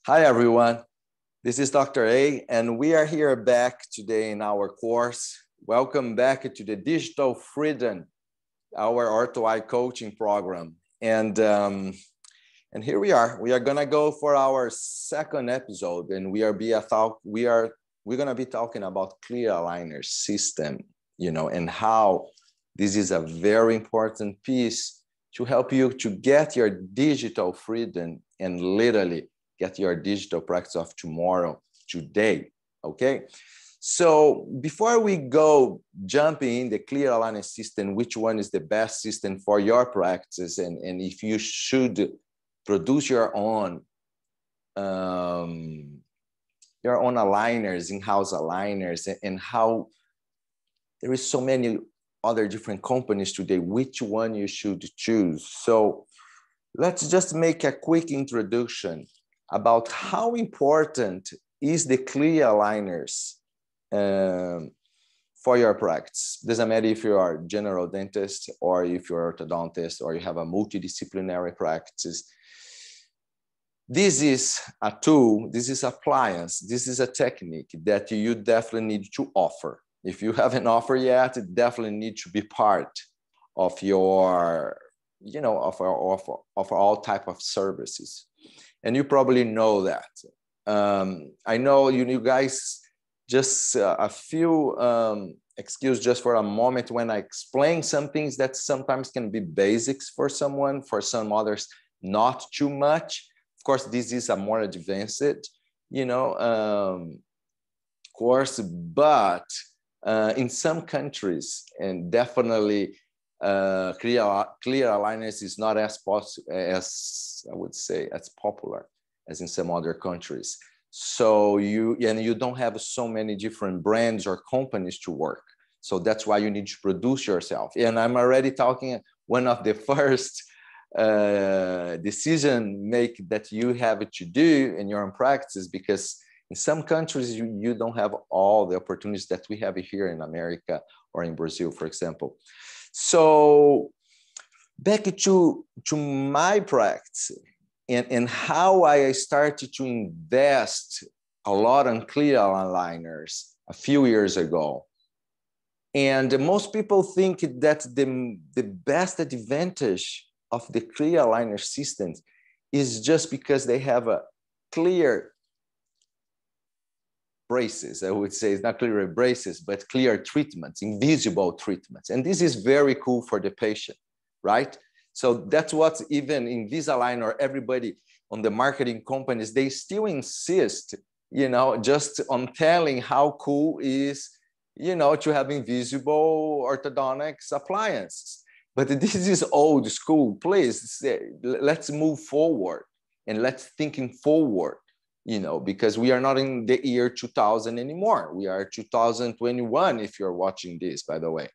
Hi, everyone. This is Dr. A, and we are here back today in our course. Welcome back to the Digital Freedom, our Ortho.i coaching program. And here we are. We are gonna go for our second episode, and we're gonna be talking about clear aligner system, and how this is a very important piece to help you to get your digital freedom and literally get your digital practice of tomorrow, today, okay? So before we go jumping in the clear aligner system, which one is the best system for your practice, and if you should produce your own aligners, in-house aligners, and how there is so many other different companies today, which one you should choose. So let's just make a quick introduction about how important is the clear aligners for your practice. Doesn't matter if you are a general dentist or if you're an orthodontist or you have a multidisciplinary practice. This is a tool, this is appliance, this is a technique that you definitely need to offer. If you haven't offered yet, it definitely needs to be part of your, of all type of services. And you probably know that. I know you guys, just a few excuse just for a moment when I explain some things that sometimes can be basics for someone, for some others, not too much. Of course, this is a more advanced, course, but in some countries, and definitely clear aligners is not as I would say as popular as in some other countries. So you don't have so many different brands or companies to work. So that's why you need to produce yourself. And I'm already talking one of the first decision make that you have to do in your own practice, because in some countries you don't have all the opportunities that we have here in America or in Brazil, for example. So back to my practice and how I started to invest a lot on clear aligners a few years ago. And most people think that the best advantage of the clear aligner systems is just because they have a clear braces. I would say it's not clear braces, but clear treatments, invisible treatments. And this is very cool for the patient, right? So that's what even Invisalign or everybody on the marketing companies, they still insist, just on telling how cool is, to have invisible orthodontics appliances. But this is old school. Please, let's move forward and let's thinking forward. Because we are not in the year 2000 anymore. We are 2021 if you're watching this, by the way.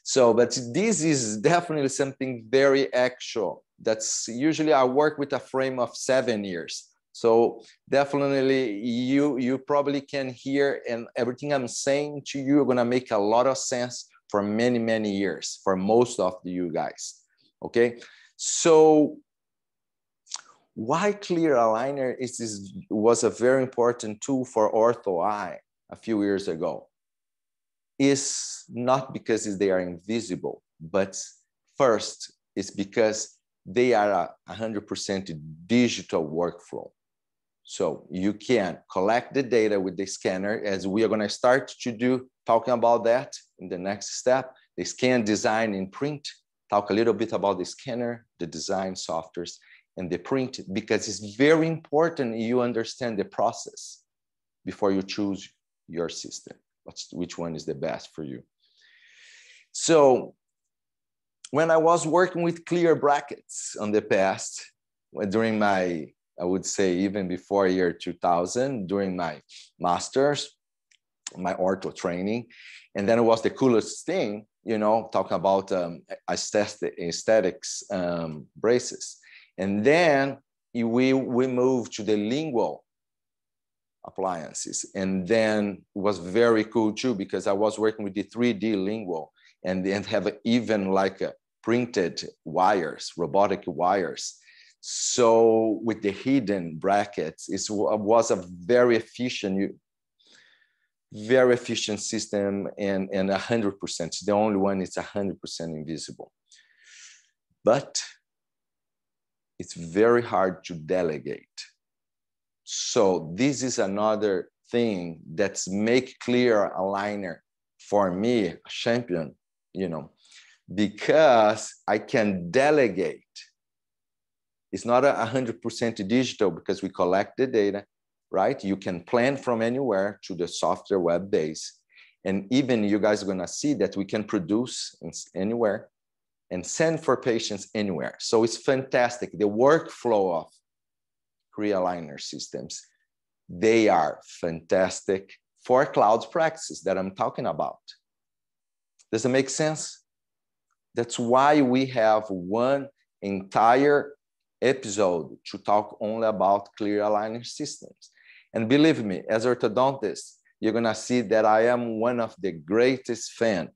So, but this is definitely something very actual. That's usually I work with a frame of 7 years. So definitely you probably can hear, and everything I'm saying to you are gonna make a lot of sense for many, many years, for most of you guys, okay? So why clear aligner was a very important tool for Ortho.i a few years ago is not because they are invisible, but first it's because they are a 100% digital workflow. So you can collect the data with the scanner, as we are going to start to do, talking about that in the next step. The scan, design, and print. Talk a little bit about the scanner, the design softwares, and the print, because it's very important you understand the process before you choose your system, which one is the best for you. So when I was working with clear brackets on the past, during my, I would say even before year 2000, during my master's, my ortho training, and then it was the coolest thing, talking about aesthetics braces. And then we moved to the lingual appliances. And then it was very cool too, because I was working with the 3D lingual and then have even like printed wires, robotic wires. So with the hidden brackets, it was a very efficient system, and 100%. The only one is 100% invisible. But it's very hard to delegate. So this is another thing that's make clear aligner for me a champion, because I can delegate. It's not 100% digital because we collect the data, right? You can plan from anywhere to the software web base. And even you guys are gonna see that we can produce anywhere and send for patients anywhere. So it's fantastic. The workflow of clear aligner systems, they are fantastic for cloud practices that I'm talking about. Does it make sense? That's why we have one entire episode to talk only about clear aligner systems. And believe me, as orthodontists, you're gonna see that I am one of the greatest fans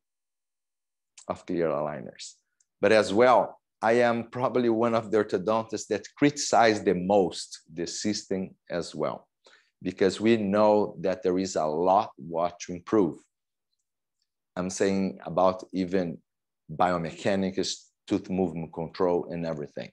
of clear aligners. But as well, I am probably one of the orthodontists that criticize the most the system as well, because we know that there is a lot what to improve. I'm saying about even biomechanics, tooth movement control, and everything.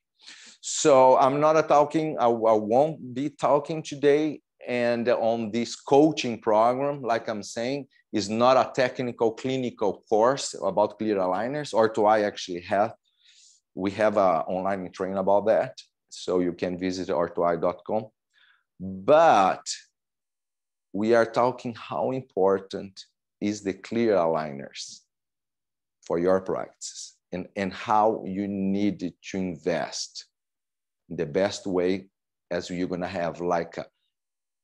So I'm not talking, I won't be talking today, and on this coaching program, like I'm saying, is not a technical clinical course about clear aligners. Ortho.i actually we have an online training about that. So you can visit ortho.i.com. But we are talking how important is the clear aligners for your practice, and how you need to invest in the best way, as you're gonna have like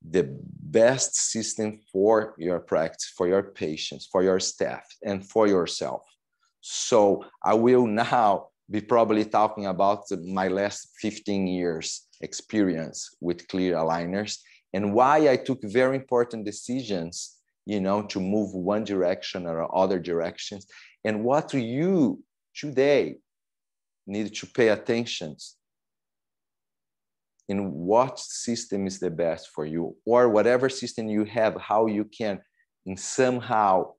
the best system for your practice, for your patients, for your staff, and for yourself. So I will now be probably talking about my last 15 years experience with clear aligners and why I took very important decisions, to move one direction or other directions, and what you today need to pay attention in what system is the best for you, or whatever system you have, how you can somehow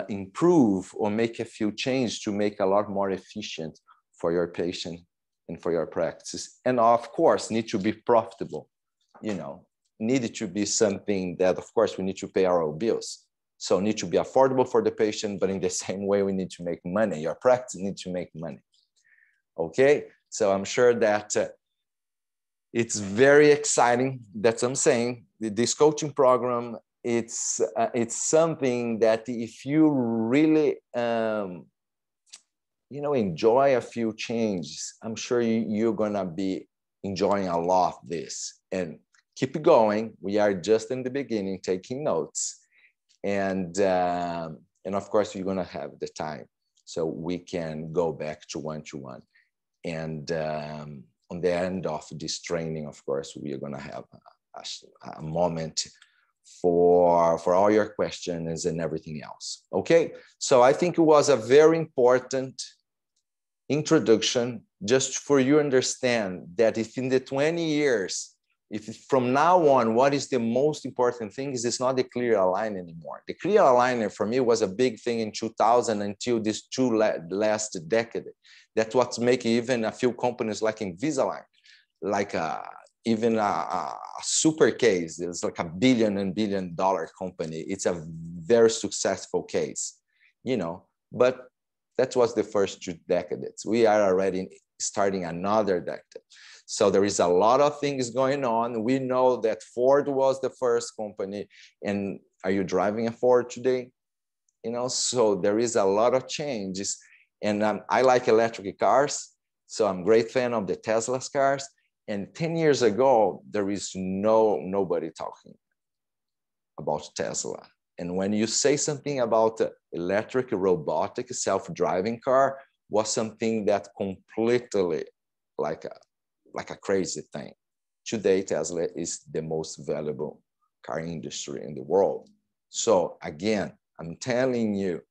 improve or make a few changes to make a lot more efficient for your patient and for your practices. And of course, need to be profitable, need to be something that, of course, we need to pay our bills. So need to be affordable for the patient, but in the same way, we need to make money. Your practice needs to make money. Okay, so I'm sure that it's very exciting. That's what I'm saying. This coaching program, it's something that if you really, enjoy a few changes, I'm sure you're gonna be enjoying a lot of this. And keep going. We are just in the beginning, taking notes, and of course you're gonna have the time, so we can go back to one-to-one. And on the end of this training, of course, we are gonna have a moment for all your questions and everything else. Okay, so I think it was a very important introduction just for you to understand that if in the 20 years, if from now on, what is the most important thing is it's not the clear aligner anymore. The clear aligner for me was a big thing in 2000 until this last decade. That's what's making even a few companies like Invisalign, like even a super case. It's like $1 billion company. It's a very successful case, but that was the first 2 decades. We are already starting another decade. So there is a lot of things going on. We know that Ford was the first company. And are you driving a Ford today? So there is a lot of changes. And I like electric cars. So I'm a great fan of the Tesla's cars. And 10 years ago, there is nobody talking about Tesla. And when you say something about electric, robotic, self-driving car, was something that completely like a crazy thing. Today, Tesla is the most valuable car industry in the world. So again, I'm telling you,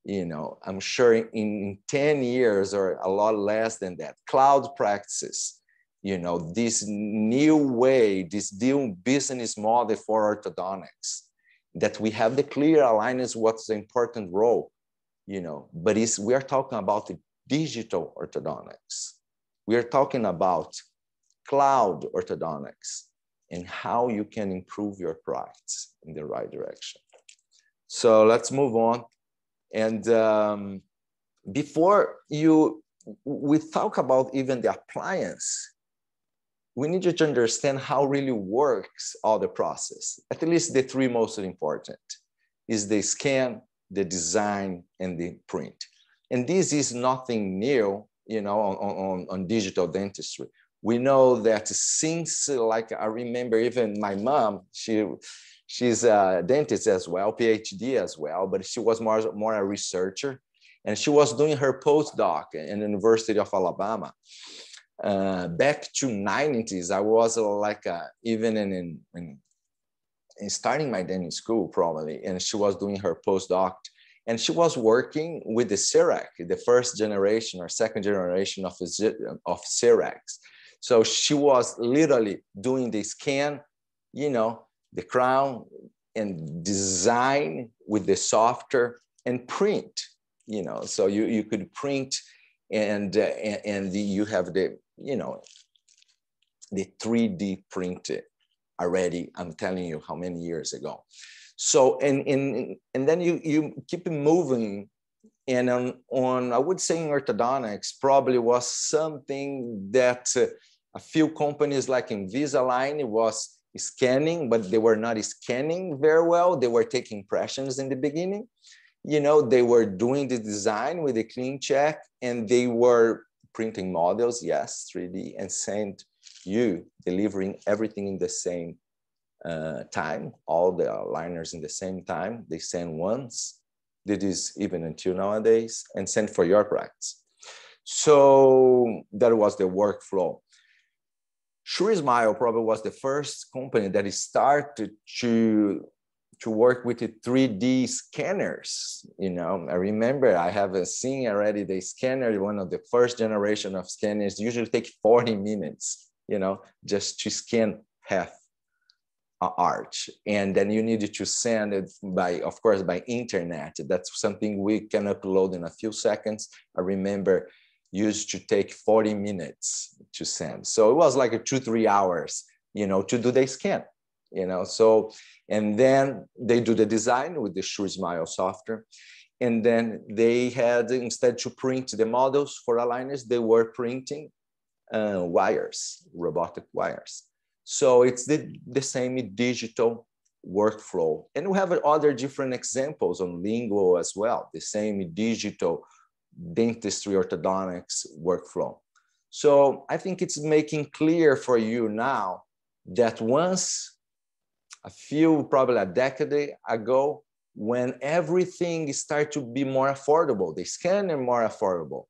I'm sure in 10 years or a lot less than that, cloud practices, you know, this new way, this new business model for orthodontics, that we have the clear aligners, what's the important role, you know, but we are talking about the digital orthodontics. We are talking about cloud orthodontics and how you can improve your practice in the right direction. So let's move on. And before we talk about even the appliance, we need you to understand how really works all the process. At least the three most important is the scan, the design, and the print. And this is nothing new, you know, on digital dentistry. We know that since, like, I remember even my mom, she's a dentist as well, PhD as well, but she was more a researcher. And she was doing her postdoc in the University of Alabama. Back to 90s, I was like even in starting my dental school probably, and she was doing her postdoc, and she was working with the CEREC, the first generation or second generation of CERECs. So she was literally doing the scan, you know, the crown, and design with the software and print, you know, so you could print and you have the, you know, the 3D printed already. I'm telling you how many years ago. So, and then you keep moving. And on I would say in orthodontics probably was something that a few companies like Invisalign was scanning, but they were not scanning very well. They were taking impressions in the beginning. You know, they were doing the design with a clean check, and they were printing models, yes, 3D, and sent you, delivering everything in the same time, all the aligners in the same time. They send once, did this even until nowadays, and send for your practice. So that was the workflow. SureSmile probably was the first company that started to work with the 3D scanners. You know, I remember I have seen already the scanner, one of the first generation of scanners, usually take 40 minutes, you know, just to scan half an arch. And then you needed to send it by, of course, by internet. That's something we can upload in a few seconds. I remember used to take 40 minutes to send. So it was like 2-3 hours, you know, to do the scan, you know. So, and then they do the design with the SureSmile software. And then they had, instead to print the models for aligners, they were printing wires, robotic wires. So it's the same digital workflow. And we have other different examples on Lingo as well, the same digital dentistry orthodontics workflow. So I think it's making clear for you now that once probably a decade ago, when everything started to be more affordable, the scanner more affordable,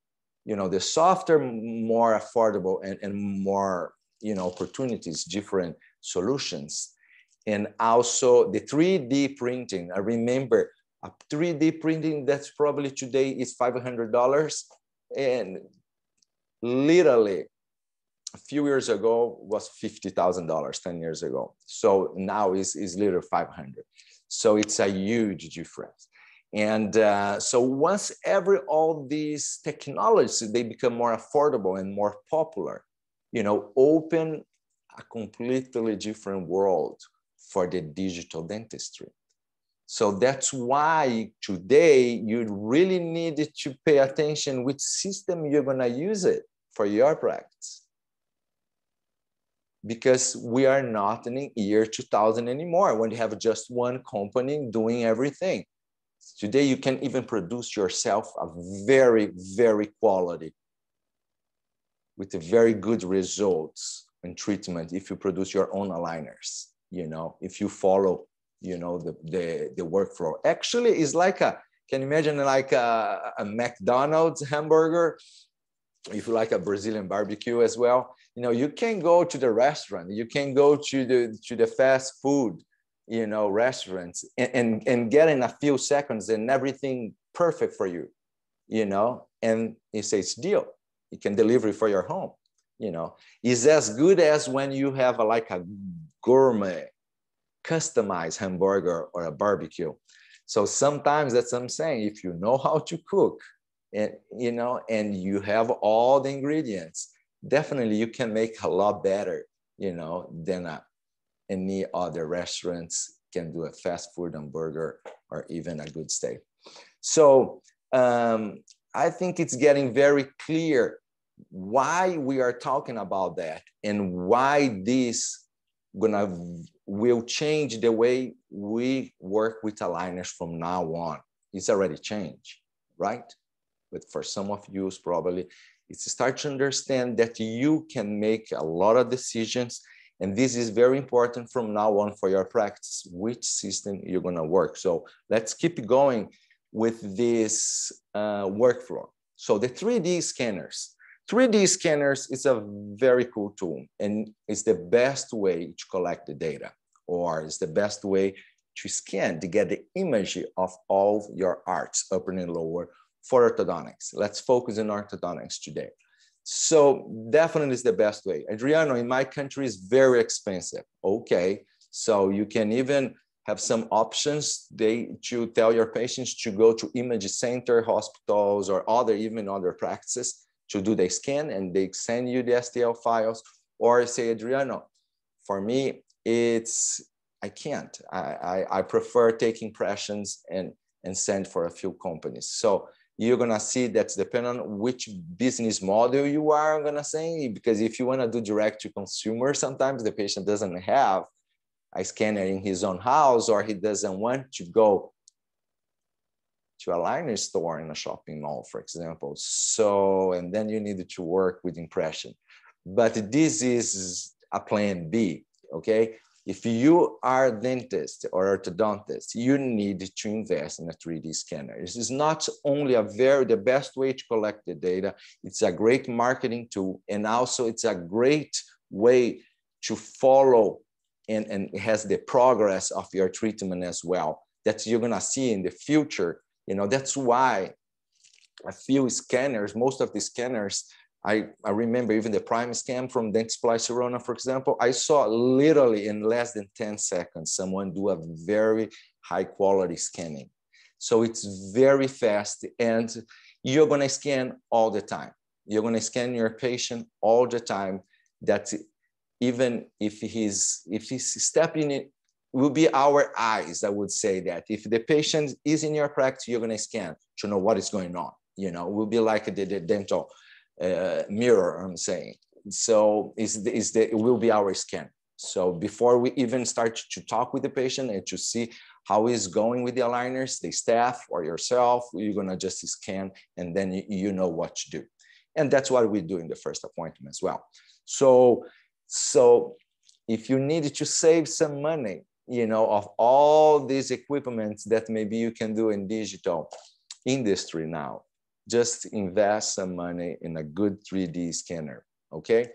you know, the software more affordable, and more, you know, opportunities, different solutions. And also the 3D printing. I remember a 3D printing that's probably today is $500, and literally a few years ago was $50,000, 10 years ago. So now is literally 500. So it's a huge difference. And so once all these technologies, they become more affordable and more popular, you know, open a completely different world for the digital dentistry. So that's why today you really need to pay attention which system you're going to use it for your practice. Because we are not in the year 2000 anymore, when you have just one company doing everything. Today, you can even produce yourself a very, very quality with a very good results and treatment if you produce your own aligners, you know, if you follow, you know, the workflow. Actually, it's like can you imagine like a McDonald's hamburger, if you like a Brazilian barbecue as well. You know, you can go to the restaurant, you can go to the fast food, you know, restaurants, and get in a few seconds and everything perfect for you, you know, and you say it's deal. You can deliver it for your home. you know, is as good as when you have like a gourmet customized hamburger or a barbecue. So sometimes that's what I'm saying. If you know how to cook, and you know, and you have all the ingredients, definitely you can make a lot better, you know, than any other restaurants can do a fast food hamburger or even a good steak. So I think it's getting very clear why we are talking about that and why this will change the way we work with aligners from now on. It's already changed, right? But for some of you, probably it's start to understand that you can make a lot of decisions, and this is very important from now on for your practice, which system you're going to work. So let's keep going with this workflow. So the 3D scanners. 3D scanners is a very cool tool, and it's the best way to collect the data, or it's the best way to scan to get the image of all your arts, upper and lower, for orthodontics. Let's focus on orthodontics today. So definitely is the best way. Adriano, in my country is very expensive. Okay, so you can even have some options to tell your patients to go to image center, hospitals, or even other practices to do the scan, and they send you the STL files. Or say, Adriano, for me, I can't. I prefer taking impressions and send for a few companies. So you're gonna see that's depending on which business model you are, I'm gonna say, because if you wanna do direct to consumer, sometimes the patient doesn't have a scanner in his own house, or he doesn't want to go to a liner store in a shopping mall, for example. So, and then you need to work with impression. But this is a plan B, okay? If you are a dentist or orthodontist, you need to invest in a 3D scanner. This is not only the best way to collect the data, it's a great marketing tool, and also it's a great way to follow and it has the progress of your treatment as well, that you're gonna see in the future. You know, that's why a few scanners, most of the scanners, I remember even the Prime scan from Dentsply Sirona, for example, I saw literally in less than 10 seconds, someone do a very high quality scanning. So it's very fast, and you're gonna scan all the time. You're gonna scan your patient all the time. That even if he's stepping in, will be our eyes, I would say that. If the patient is in your practice, you're gonna scan to know what is going on. You know, it will be like the dental mirror, I'm saying. So it will be our scan. So before we even start to talk with the patient and to see how he's going with the aligners, the staff or yourself, you're gonna just scan, and then you know what to do. And that's what we do in the first appointment as well. So if you need to save some money, you know, of all these equipment that maybe you can do in digital industry now, just invest some money in a good 3D scanner, okay?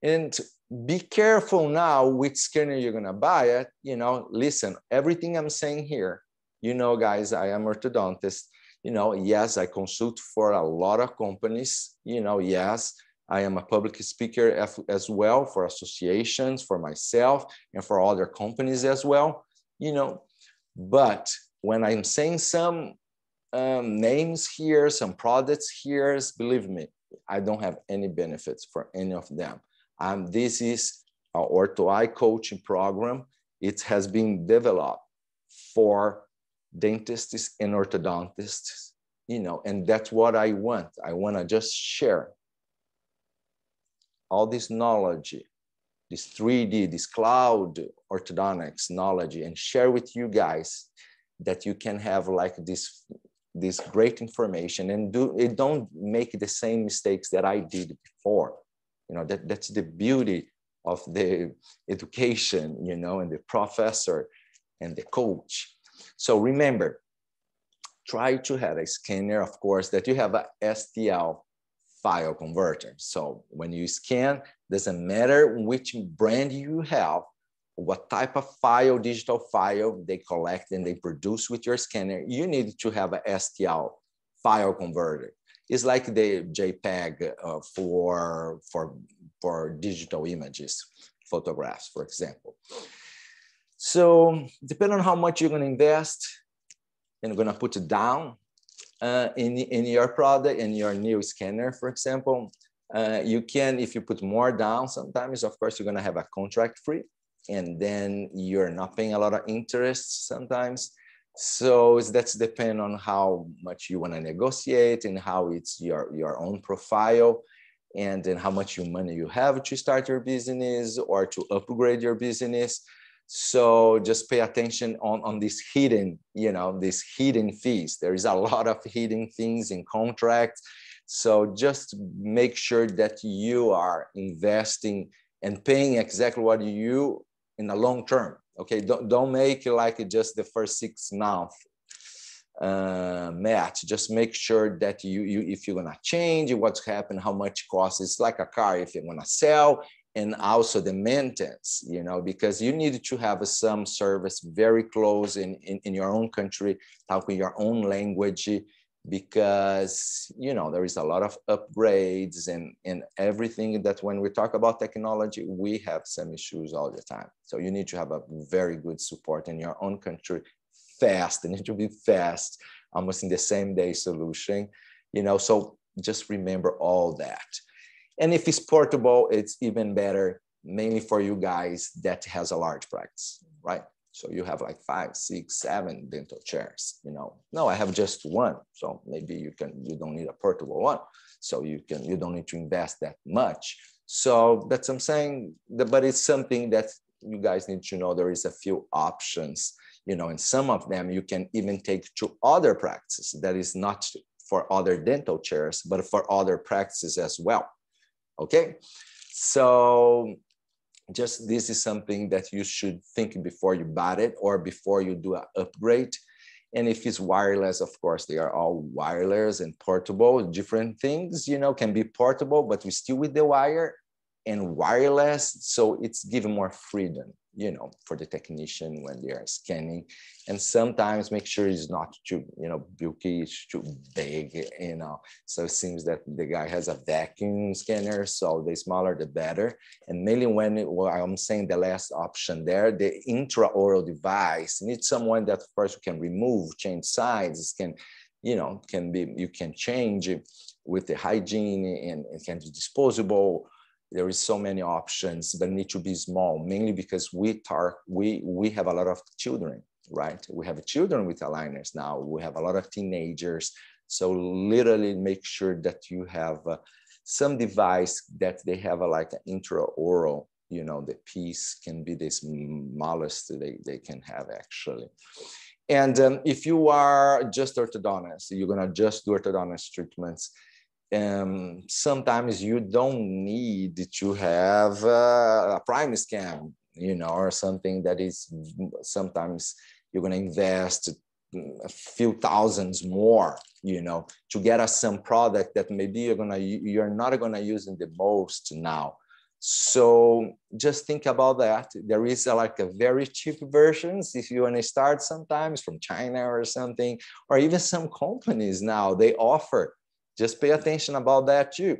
And be careful now which scanner you're gonna buy it. You know, listen, everything I'm saying here, you know, guys, I am orthodontist. You know, yes, I consult for a lot of companies. You know, yes, I am a public speaker as well for associations, for myself, and for other companies as well, you know. But when I'm saying some names here, some products here, believe me, I don't have any benefits for any of them. This is our Ortho.i coaching program. It has been developed for dentists and orthodontists, you know, and that's what I want. I want to just share all this knowledge, this 3D, this cloud orthodontics knowledge, and share with you guys that you can have like this great information, and don't make the same mistakes that I did before. You know, that's the beauty of the education, you know, and the professor and the coach. So remember, try to have a scanner, of course, that you have a STL file converter. So when you scan, doesn't matter which brand you have, what type of file, digital file they collect and they produce with your scanner, you need to have a STL file converter. It's like the JPEG for for digital images, photographs, for example. So depending on how much you're going to invest and going to put it down in your product, in your new scanner, for example, you can, if you put more down, sometimes, of course, you're going to have a contract free, and then you're not paying a lot of interest sometimes. So that's depending on how much you want to negotiate and how it's your own profile, and then how much money you have to start your business or to upgrade your business. So just pay attention on these hidden, these hidden fees. There is a lot of hidden things in contracts. So just make sure that you are investing and paying exactly what you in the long term. Okay, don't make it like just the first 6 months match. Just make sure that you if you're gonna change, what's happened, how much costs. It's like a car if you're gonna sell, and also the maintenance, because you need to have some service very close in your own country, talking your own language, because there is a lot of upgrades and everything that when we talk about technology, we have some issues all the time. So you need to have a very good support in your own country, fast. It needs to be fast, almost in the same day solution, so just remember all that. And if it's portable, it's even better, mainly for you guys that has a large practice, right? So you have like 5, 6, 7 dental chairs, No, I have just one. So maybe you don't need a portable one. So you don't need to invest that much. So that's what I'm saying, but it's something that you guys need to know. There is a few options, and some of them you can even take to other practices that is not for other dental chairs, but for other practices as well. Okay, so just this is something that you should think before you buy it or before you do an upgrade. And if it's wireless, of course, they are all wireless and portable. Different things, can be portable, but we still with the wire and wireless. So it's given more freedom, for the technician when they are scanning. And sometimes make sure it's not too, bulky, it's too big, So it seems that the guy has a vacuum scanner, so the smaller, the better. And mainly when I'm saying the last option there, the intraoral device needs someone that first can remove, change sides, you can change it with the hygiene and it can be disposable. There is so many options, but need to be small, mainly because we have a lot of children, right? We have children with aligners now. We have a lot of teenagers. So literally make sure that you have some device that they have like an intraoral, the piece can be the smallest they can have actually. And if you are just orthodontist, you're gonna just do orthodontist treatments, sometimes you don't need to have a prime scan, or something that is, sometimes you're going to invest a few thousands more, to get us some product that maybe you're not going to use in the most now. So just think about that. There is like a very cheap versions if you want to start sometimes from China or something, or even some companies now they offer. Just pay attention about that too.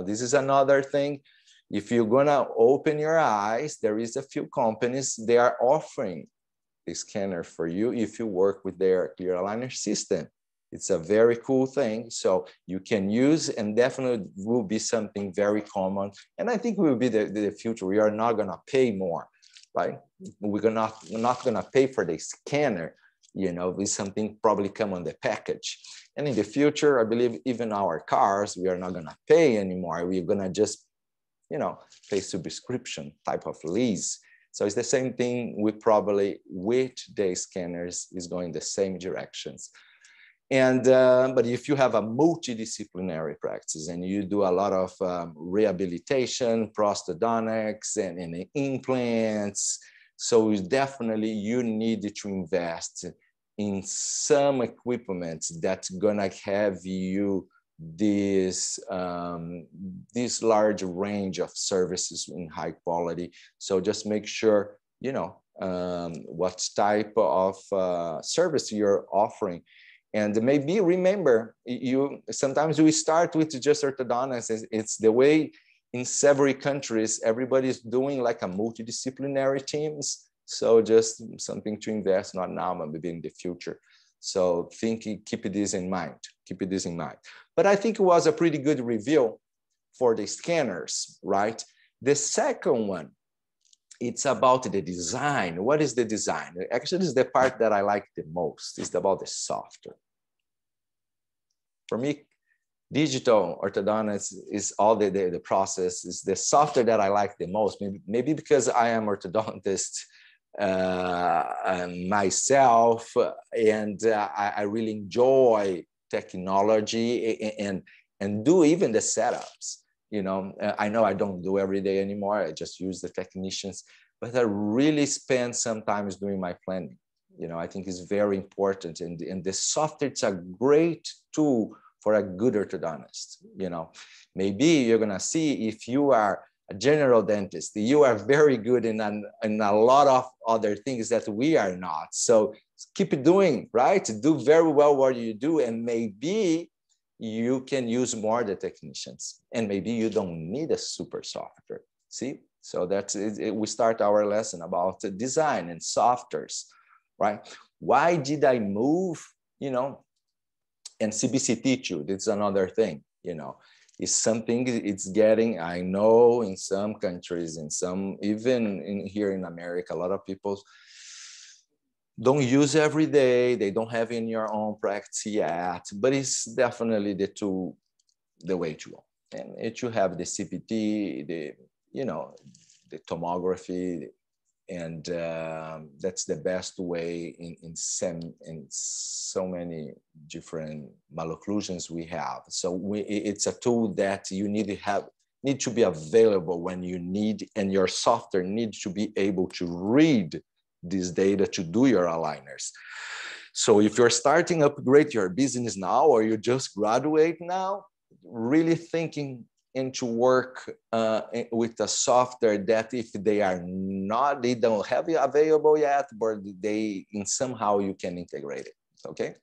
This is another thing. If you're gonna open your eyes, there is a few companies, they are offering a scanner for you if you work with their clear aligner system. It's a very cool thing. So you can use, and definitely will be something very common. And I think will be the future. We are not gonna pay more, right? We're not gonna pay for the scanner, with something probably come on the package. And in the future, I believe even our cars, we are not going to pay anymore. We're going to just, pay subscription type of lease. So it's the same thing with the scanners is going the same directions. And, but if you have a multidisciplinary practice and you do a lot of rehabilitation, prosthodontics and implants, so definitely you need to invest in some equipment that's gonna have you this large range of services in high quality. So just make sure what type of service you're offering, and maybe remember sometimes we start with just orthodontics. It's the way in several countries, everybody's doing like a multidisciplinary teams. So just something to invest, not now, but maybe in the future. So keep this in mind, keep this in mind. But I think it was a pretty good review for the scanners, right? The second one, it's about the design. What is the design? Actually, it's the part that I like the most. It's about the software. For me, digital orthodontics is all the process, is the software that I like the most. Maybe because I am orthodontist myself, and I really enjoy technology and do even the setups. You know, I know I don't do every day anymore. I just use the technicians, but I really spend sometimes doing my planning. You know, I think it's very important, and the software, it's a great tool for a good orthodontist. You know, maybe you're gonna see, if you are a general dentist, you are very good in a lot of other things that we are not. So keep doing, right? Do very well what you do, and maybe you can use more the technicians, and maybe you don't need a super software. See, so that's it. We start our lesson about design and softwares, right? Why did I move? You know, and CBCT too. That's another thing. You know, is something it's getting. I know in some countries, in some, even here in America, a lot of people don't use every day. They don't have in your own practice yet, but it's definitely the way to go. And it should have the CPT, the tomography, and that's the best way in so many different malocclusions we have. So it's a tool that you need to be available when you need, and your software needs to be able to read this data to do your aligners. So if you're starting upgrade your business now, or you just graduate now, really thinking into work with a software that if they don't have it available yet, but in somehow you can integrate it, okay?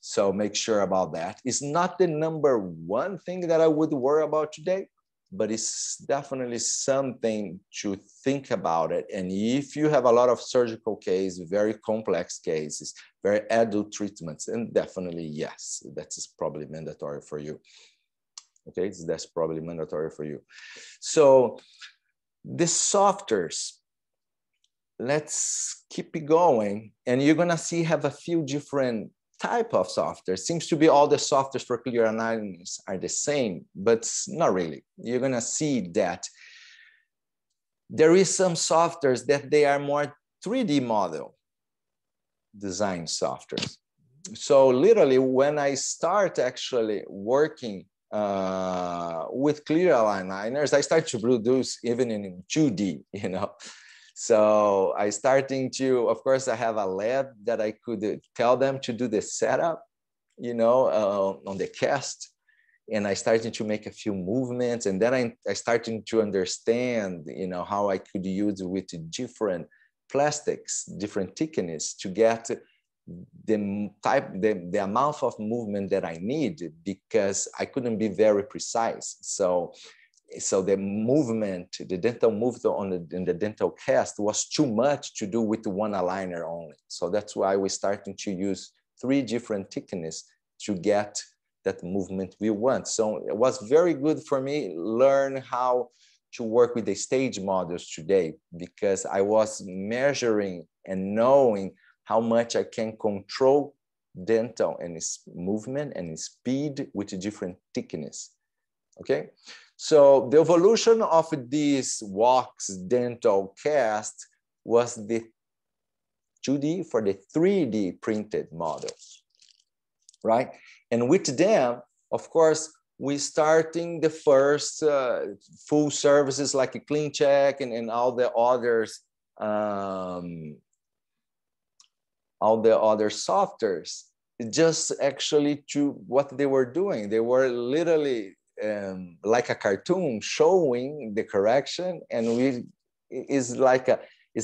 So make sure about that. It's not the number one thing that I would worry about today, but it's definitely something to think about it. And if you have a lot of surgical cases, very complex cases, very adult treatments, and definitely, yes, that is probably mandatory for you. Okay, that's probably mandatory for you. So the softwares, let's keep it going. And you're gonna see have a few different type of software. Seems to be all the softwares for clear aligners are the same, but not really. You're gonna see that there is some softwares that they are more 3D model design softwares. So literally when I start actually working with clear aligners, I start to produce even in 2D, you know. So I starting to, of course, I have a lab that I could tell them to do the setup, you know, on the cast. And I started to make a few movements. And then I started to understand, you know, how I could use with different plastics, different thickness to get the amount of movement that I need, because I couldn't be very precise. So the movement, the dental movement in the dental cast was too much to do with one aligner only. So that's why we're starting to use 3 different thickness to get that movement we want. So it was very good for me learn how to work with the stage models today, because I was measuring and knowing how much I can control dental and its movement and its speed with different thickness. Okay, so the evolution of this wax dental cast was the 2D for the 3D printed models, right? And with them, of course, we starting the first full services like a clean check and all the others, all the other softwares, just actually to what they were doing. They were literally like a cartoon showing the correction, and is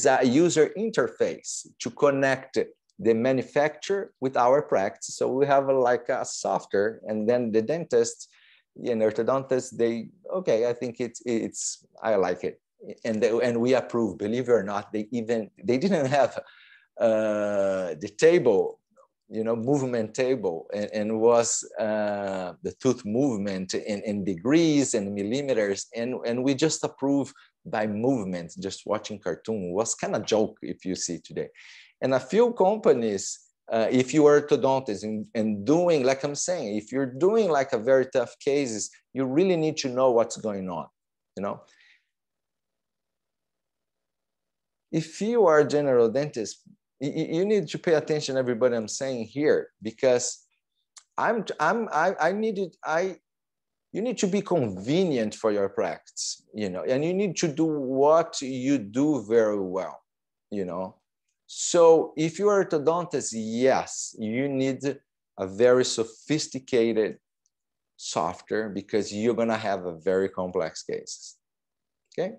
a user interface to connect the manufacturer with our practice. So we have like a software, and then the dentist orthodontists, okay, I think I like it. And we approve, believe it or not, they didn't have the table, movement table, and was the tooth movement in degrees and millimeters, and we just approve by movement, just watching cartoon. Was kind of joke if you see today. And a few companies, if you are orthodontist and doing, like I'm saying, if you're doing like a very tough cases, you really need to know what's going on, If you are a general dentist, you need to pay attention to everybody I'm saying here, because you need to be convenient for your practice, and you need to do what you do very well, So if you are an orthodontist, yes, you need a very sophisticated software, because you're going to have a very complex cases, okay?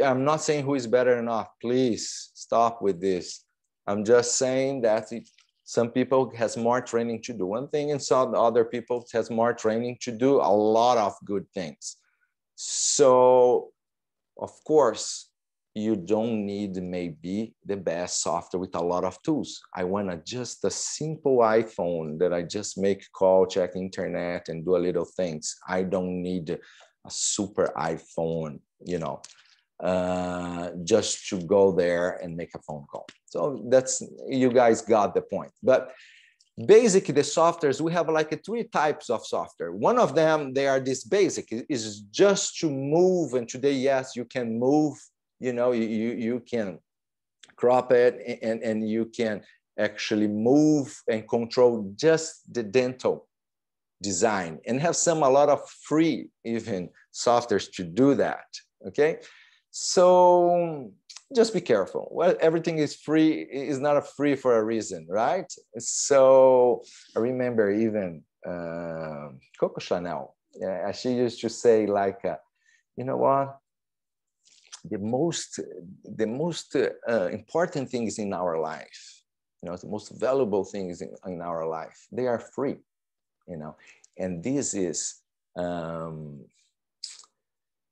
I'm not saying who is better or not, please stop with this. I'm just saying that some people has more training to do one thing, and some other people has more training to do a lot of good things. So, of course, you don't need maybe the best software with a lot of tools. I want just a simple iPhone that I just make call, check internet, and do a little things. I don't need a super iPhone, just to go there and make a phone call. So you guys got the point. But basically the softwares, we have like 3 types of software. One of them, they are this basic, is just to move. And today, yes, you can move, you can crop it, and you can actually move and control just the dental design, and have a lot of free even softwares to do that, okay? So just be careful. Well, everything is free, is not free for a reason, right? So I remember even Coco Chanel, she used to say like, you know what? The most important things in our life, the most valuable things in our life, they are free, and this is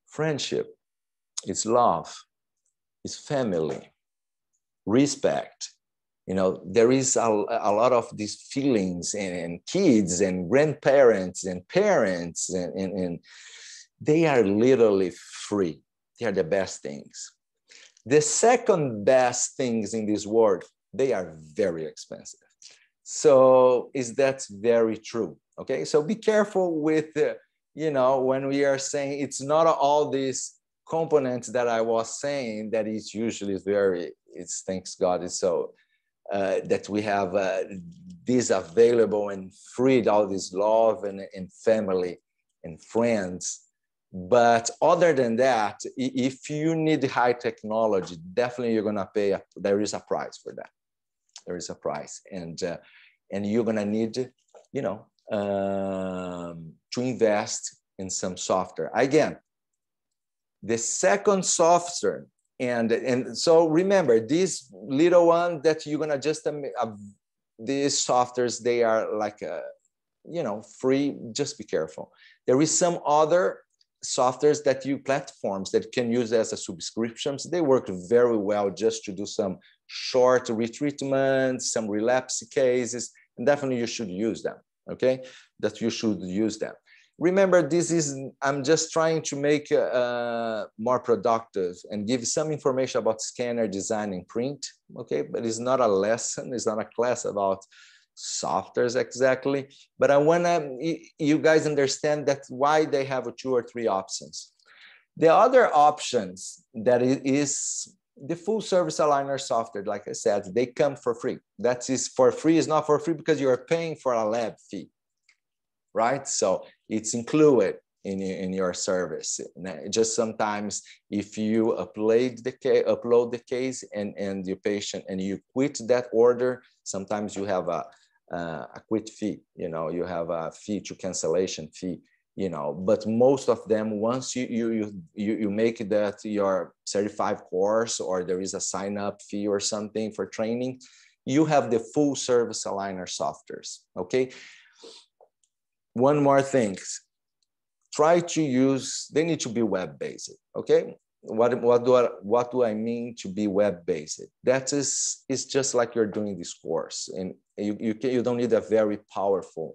friendship, it's love, it's family, respect. There is a lot of these feelings in kids and grandparents and parents, and they are literally free. They are the best things. The second best things in this world, they are very expensive. So that's very true, okay? So be careful with, when we are saying it's not all these components that I was saying that is usually it's thanks God, it's so that we have this available and free, all this love and family and friends. But other than that, if you need high technology, definitely you're gonna pay. There is a price for that. There is a price, and you're gonna need, to invest in some software. Again, the second software, and so remember, this little one that you're gonna just these softwares, they are like free. Just be careful. There is some other softwares platforms that can use as a subscriptions. They work very well just to do some short retreatments, some relapse cases, and definitely you should use them, okay? That you should use them. Remember, I'm just trying to make more productive and give some information about scanner design and print, okay? But it's not a lesson, it's not a class about softwares exactly, but I want you guys understand that why they have 2 or 3 options. The other options that is the full service aligner software, like I said, they come for free. That is for free, is not for free because you are paying for a lab fee, right? So it's included in your service. Just sometimes if you upload the case and your patient and you quit that order, sometimes you have a quit fee, you have a fee to cancellation fee, but most of them, once you make that your certified course, or there is a sign up fee or something for training, you have the full service aligner softwares, okay? One more thing, try to use, they need to be web-based, okay? What do I mean to be web-based? That is, it's just like you're doing this course, and you don't need a very powerful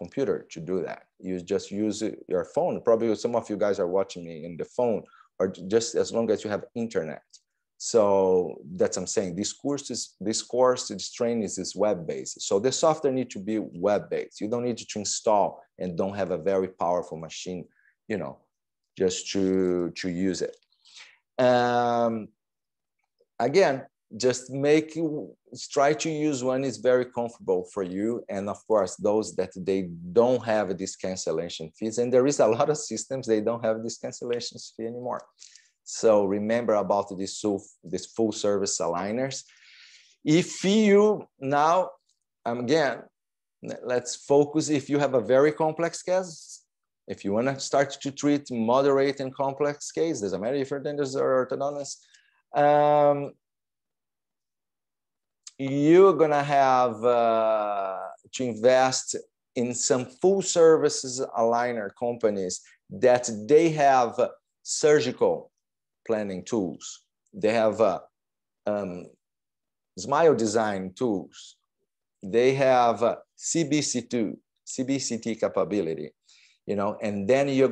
computer to do that. You just use your phone. Probably some of you guys are watching me in the phone, or just as long as you have internet. So that's what I'm saying. This training is web-based. So the software needs to be web-based. You don't need to install and don't have a very powerful machine, you know, just to use it. Again, just try to use one is very comfortable for you. And of course, those that they don't have this cancellation fees, and there is a lot of systems, they don't have this cancellation fee anymore. So remember about this full service aligners. If you now, again, let's focus, if you have a very complex case, if you want to start to treat moderate and complex case, doesn't matter if you're dentist or orthodontist, you're gonna have to invest in some full services aligner companies that they have surgical planning tools. They have smile design tools. They have CBCT capability, you know, and then you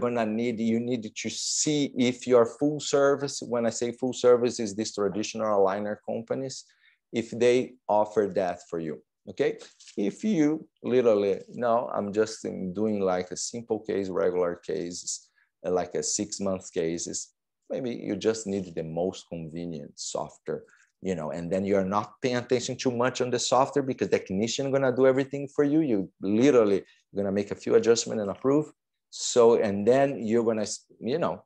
need to see if your full service, when I say full service, is these traditional aligner companies, if they offer that for you, okay? If you literally, no, I'm just doing like a simple case, regular cases, like a 6-month cases, maybe you just need the most convenient software, you know, and then you're not paying attention too much on the software because the technician gonna do everything for you. You literally gonna make a few adjustments and approve. So, and then you're gonna, you know,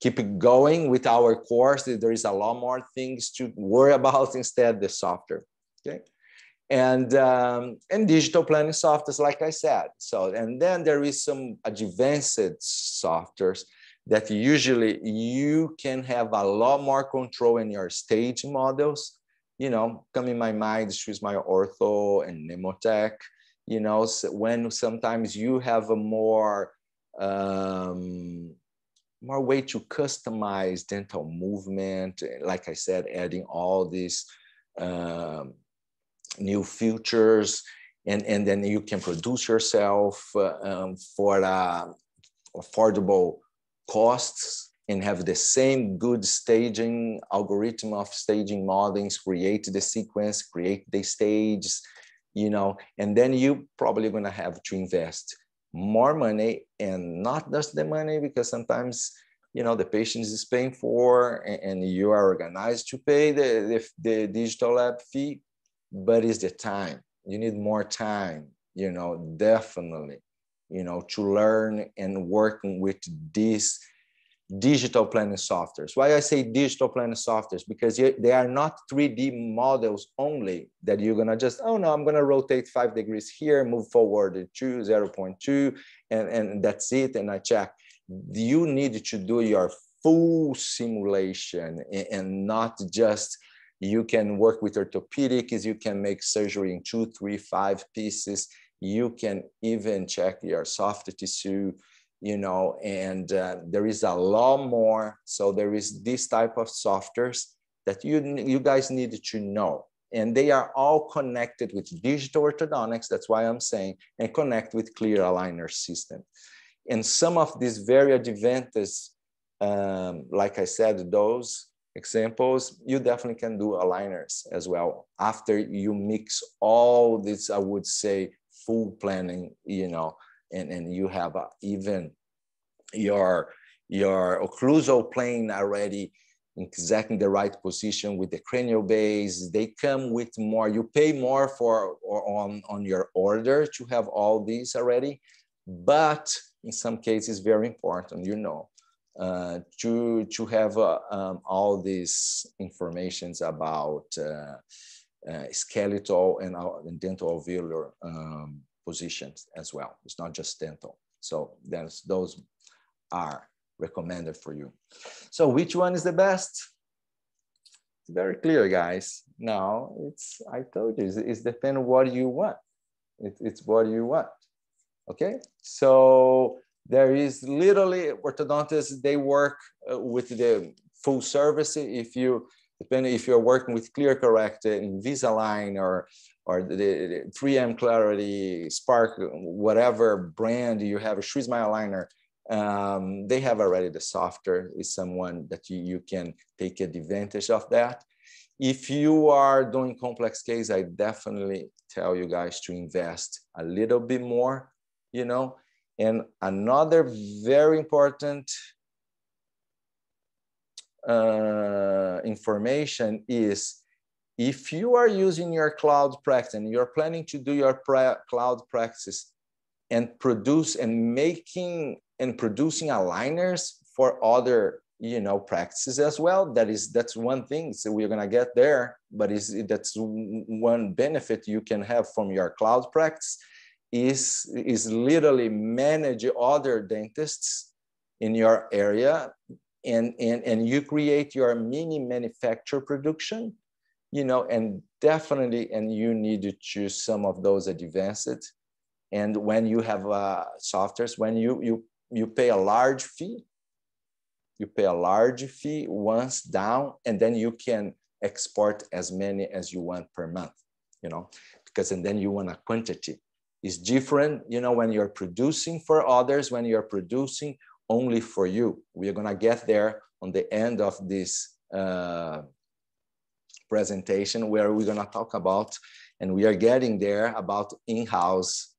keep it going with our course. There is a lot more things to worry about instead the software, okay? And digital planning softwares, like I said. So, and then there is some advanced softwares that usually you can have a lot more control in your stage models. You know, come in my mind, choose my Ortho and Nemotech, you know, so when sometimes you have a more way to customize dental movement, like I said, adding all these new features, and then you can produce yourself for affordable costs and have the same good staging algorithm of staging modeling, create the sequence, create the stages, you know, and then you probably going to have to invest more money, and not just the money, because sometimes, you know, the patient is paying for, and you are organized to pay the digital lab fee, but it's the time. You need more time, you know, definitely, you know, to learn and working with these digital planning softwares. Why I say digital planning softwares? Because they are not 3D models only that you're gonna just, oh no, I'm gonna rotate 5 degrees here, move forward to 0.2, and that's it, and I check. You need to do your full simulation, and not just, you can work with orthopedics, you can make surgery in 2, 3, 5 pieces. You can even check your soft tissue, you know, and there is a lot more. So there is this type of softwares that you guys need to know. And they are all connected with digital orthodontics. That's why I'm saying, and connect with clear aligner system. And some of these very advantages, like I said, those examples, you definitely can do aligners as well after you mix all this, I would say, full planning, you know, and you have even your occlusal plane already exactly the right position with the cranial base. They come with more, you pay more for on your order to have all these already, but in some cases very important, you know, to have all these informations about skeletal and dental alveolar positions as well. It's not just dental. So those are recommended for you. So which one is the best? It's very clear, guys. Now I told you, it's depending on what you want. It's what you want. Okay, so There is literally orthodontists, they work with the full service. Depending if you're working with ClearCorrect, Invisalign, or the 3M Clarity, Spark, whatever brand you have, a Smile liner, they have already the software. Is someone that you can take advantage of that. If you are doing complex case, I definitely tell you guys to invest a little bit more, you know. And another very important information is, if you are using your cloud practice and you're planning to do your cloud practice and producing aligners for other, you know, practices as well, that's one thing. So we're gonna get there, but that's one benefit you can have from your cloud practice is literally manage other dentists in your area, and you create your mini manufacturer production, you know, and definitely, and you need to choose some of those advanced. And when you have softwares, when you pay a large fee, once down, and then you can export as many as you want per month, you know, because, and then you want a quantity. It's different, you know, when you're producing for others, when you're producing only for you. We are gonna get there on the end of this presentation, where we're gonna talk about, and we are getting there, about in-house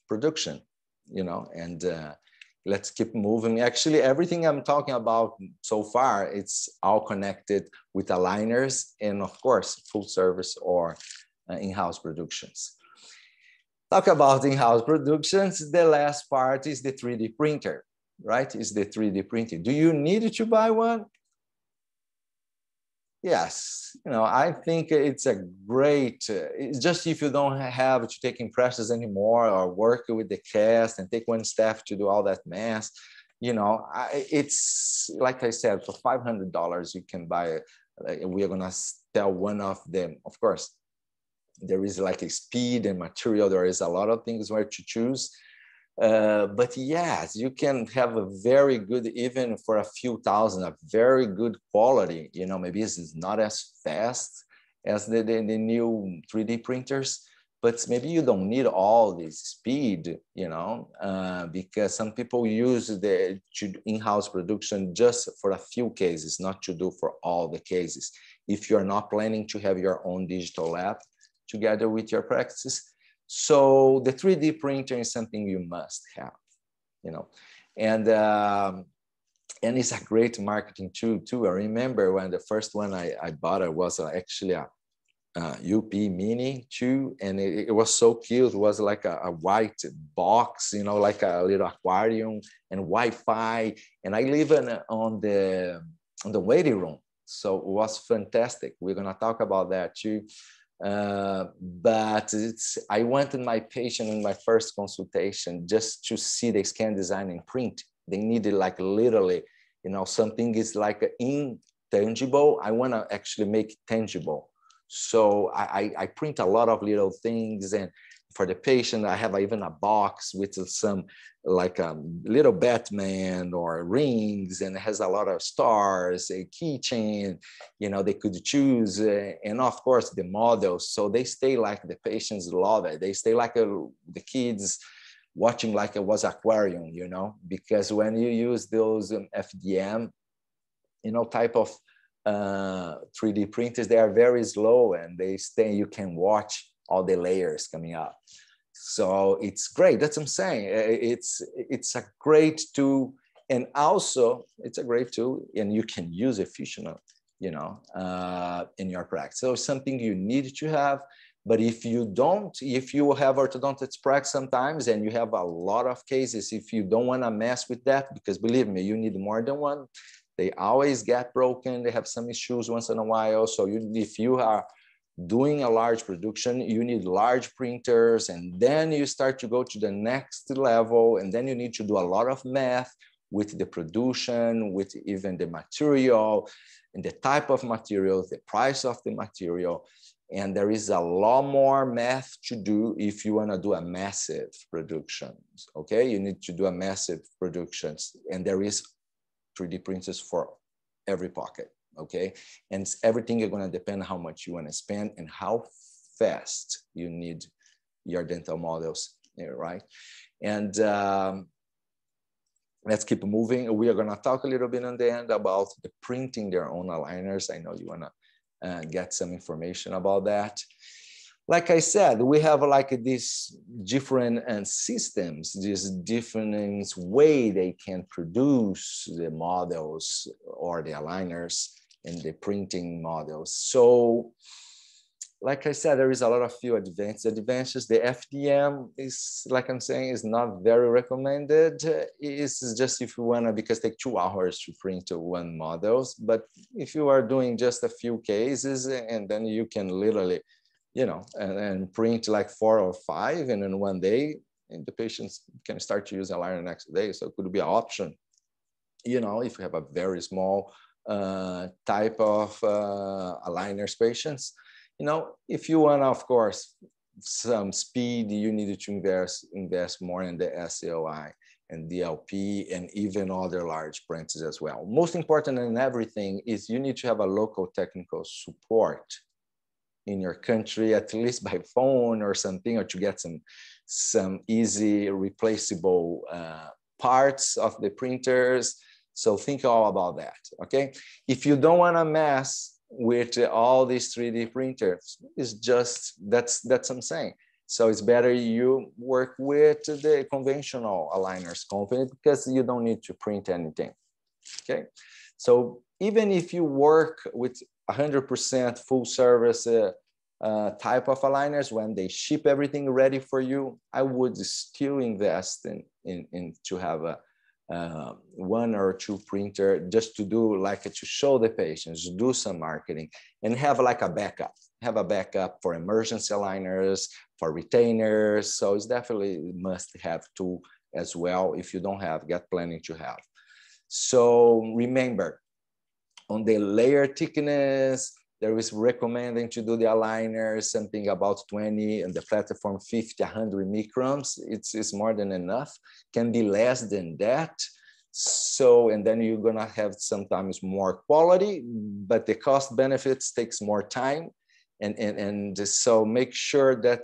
production, you know, and let's keep moving. Actually, everything I'm talking about so far, it's all connected with aligners and, of course, full service or in-house productions. Talk about in-house productions. The last part is the 3D printer, right? Is the 3D printing. Do you need to buy one? Yes, you know, I think it's a great, it's just if you don't have to take impressions anymore or work with the cast and take one staff to do all that mess, you know, it's like I said, for $500 you can buy, we are gonna tell one of them. Of course, there is like a speed and material, there is a lot of things where to choose. But yes, you can have a very good, even for a few thousand, a very good quality, you know, maybe it's not as fast as the new 3D printers, but maybe you don't need all this speed, you know, because some people use the in-house production just for a few cases, not to do for all the cases. If you're not planning to have your own digital lab together with your practices. So the 3D printer is something you must have, you know, and it's a great marketing tool too. I remember when the first one I bought, it was actually a UP Mini too, and it was so cute. It was like a white box, you know, like a little aquarium, and Wi-Fi, and I live on the waiting room, so it was fantastic. We're gonna talk about that too. But I wanted my patient in my first consultation just to see the scan, design, and print. They needed like literally, you know, something is like intangible. I want to actually make it tangible. So I print a lot of little things, and for the patient, I have even a box with some like a little Batman or rings, and it has a lot of stars, a keychain, you know, they could choose, and of course the models. So they stay like the patients love it. They stay like the kids watching like it was aquarium, you know, because when you use those FDM, you know, type of 3D printers, they are very slow and they stay, you can watch all the layers coming up. So it's great. That's what I'm saying. It's a great tool, and also it's a great tool, and you can use it efficiently, you know, in your practice. So it's something you need to have. But if you don't, if you have orthodontics practice sometimes and you have a lot of cases, if you don't want to mess with that, because believe me, you need more than one. They always get broken. They have some issues once in a while. So if you are doing a large production, you need large printers, and then you start to go to the next level, and then you need to do a lot of math with the production, with even the material and the type of material, the price of the material. And there is a lot more math to do if you want to do a massive production. Okay, you need to do a massive productions, and there is 3D printers for every pocket. Okay, and everything is going to depend on how much you want to spend and how fast you need your dental models, right? And let's keep moving. We are going to talk a little bit on the end about the printing their own aligners. I know you want to get some information about that. Like I said, we have like these different systems, these different way they can produce the models or the aligners and the printing models. So, like I said, there is a lot of few advances. The FDM is, like I'm saying, is not very recommended. It's just if you wanna, because it takes 2 hours to print one models. But if you are doing just a few cases, and then you can literally, you know, and print like 4 or 5, and in one day, and the patients can start to use a aligner next day. So it could be an option, you know, if you have a very small type of aligners patients. You know, if you want, of course, some speed, you need to invest more in the SAOI and DLP and even other large printers as well. Most important than everything is you need to have a local technical support in your country, at least by phone or something, or to get some easy replaceable parts of the printers. So think all about that, okay? If you don't want to mess with all these 3D printers, it's just, that's what I'm saying. So it's better you work with the conventional aligners company because you don't need to print anything, okay? So even if you work with 100% full service type of aligners, when they ship everything ready for you, I would still invest in to have a 1 or 2 printer just to do, like, to show the patients, do some marketing, and have like a backup for emergency aligners, for retainers. So it's definitely must have tool as well. If you don't have, get planning to have. So remember, on the layer thickness, there is recommending to do the aligner something about 20, and the platform 50, 100 microns. It's more than enough. Can be less than that. So, and then you're gonna have sometimes more quality, but the cost benefits takes more time. And so make sure that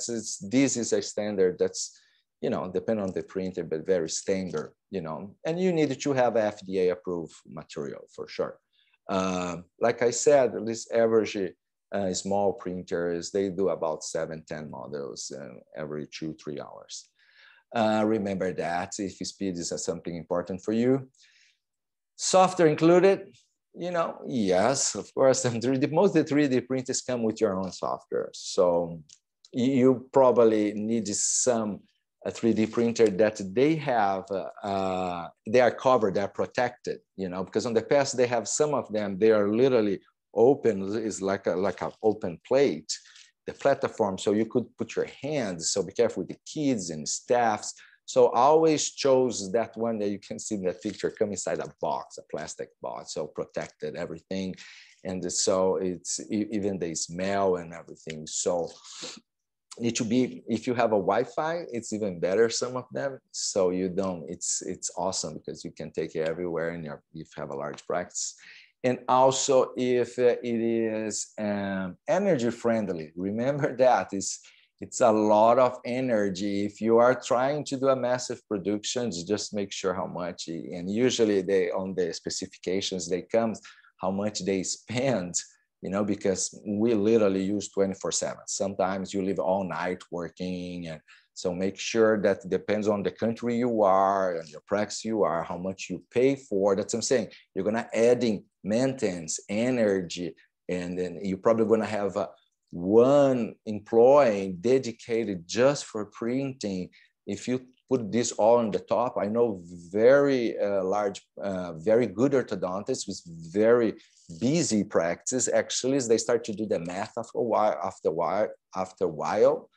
this is a standard that's, you know, depending on the printer, but very standard, you know, and you need to have FDA approved material for sure. Like I said, this average small printers, they do about 7-10 models every 2-3 hours. Remember that if speed is something important for you. Software included, you know, yes, of course. And most of the 3D printers come with your own software. So you probably need some a 3D printer that they have, they are covered, they're protected, you know, because on the past they have some of them, they are literally open, is like an open plate, the platform, so you could put your hands. So be careful with the kids and staffs. So I always chose that one that you can see in the picture come inside a box, a plastic box, so protected everything. And so it's even the smell and everything. So need to be, if you have a Wi-Fi, it's even better, some of them. So you don't, it's awesome because you can take it everywhere and if you have a large practice. And also if it is energy friendly, remember that it's a lot of energy. If you are trying to do a massive production, just make sure how much, and usually they on the specifications, they come how much they spend, you know, because we literally use 24/7. Sometimes you live all night working. And so make sure that depends on the country you are and your practice you are, how much you pay for. That's what I'm saying. You're gonna adding maintenance, energy, and then you're probably gonna have one employee dedicated just for printing. If you put this all on the top, I know very large, very good orthodontists with very busy practice. Actually, they start to do the math after a while,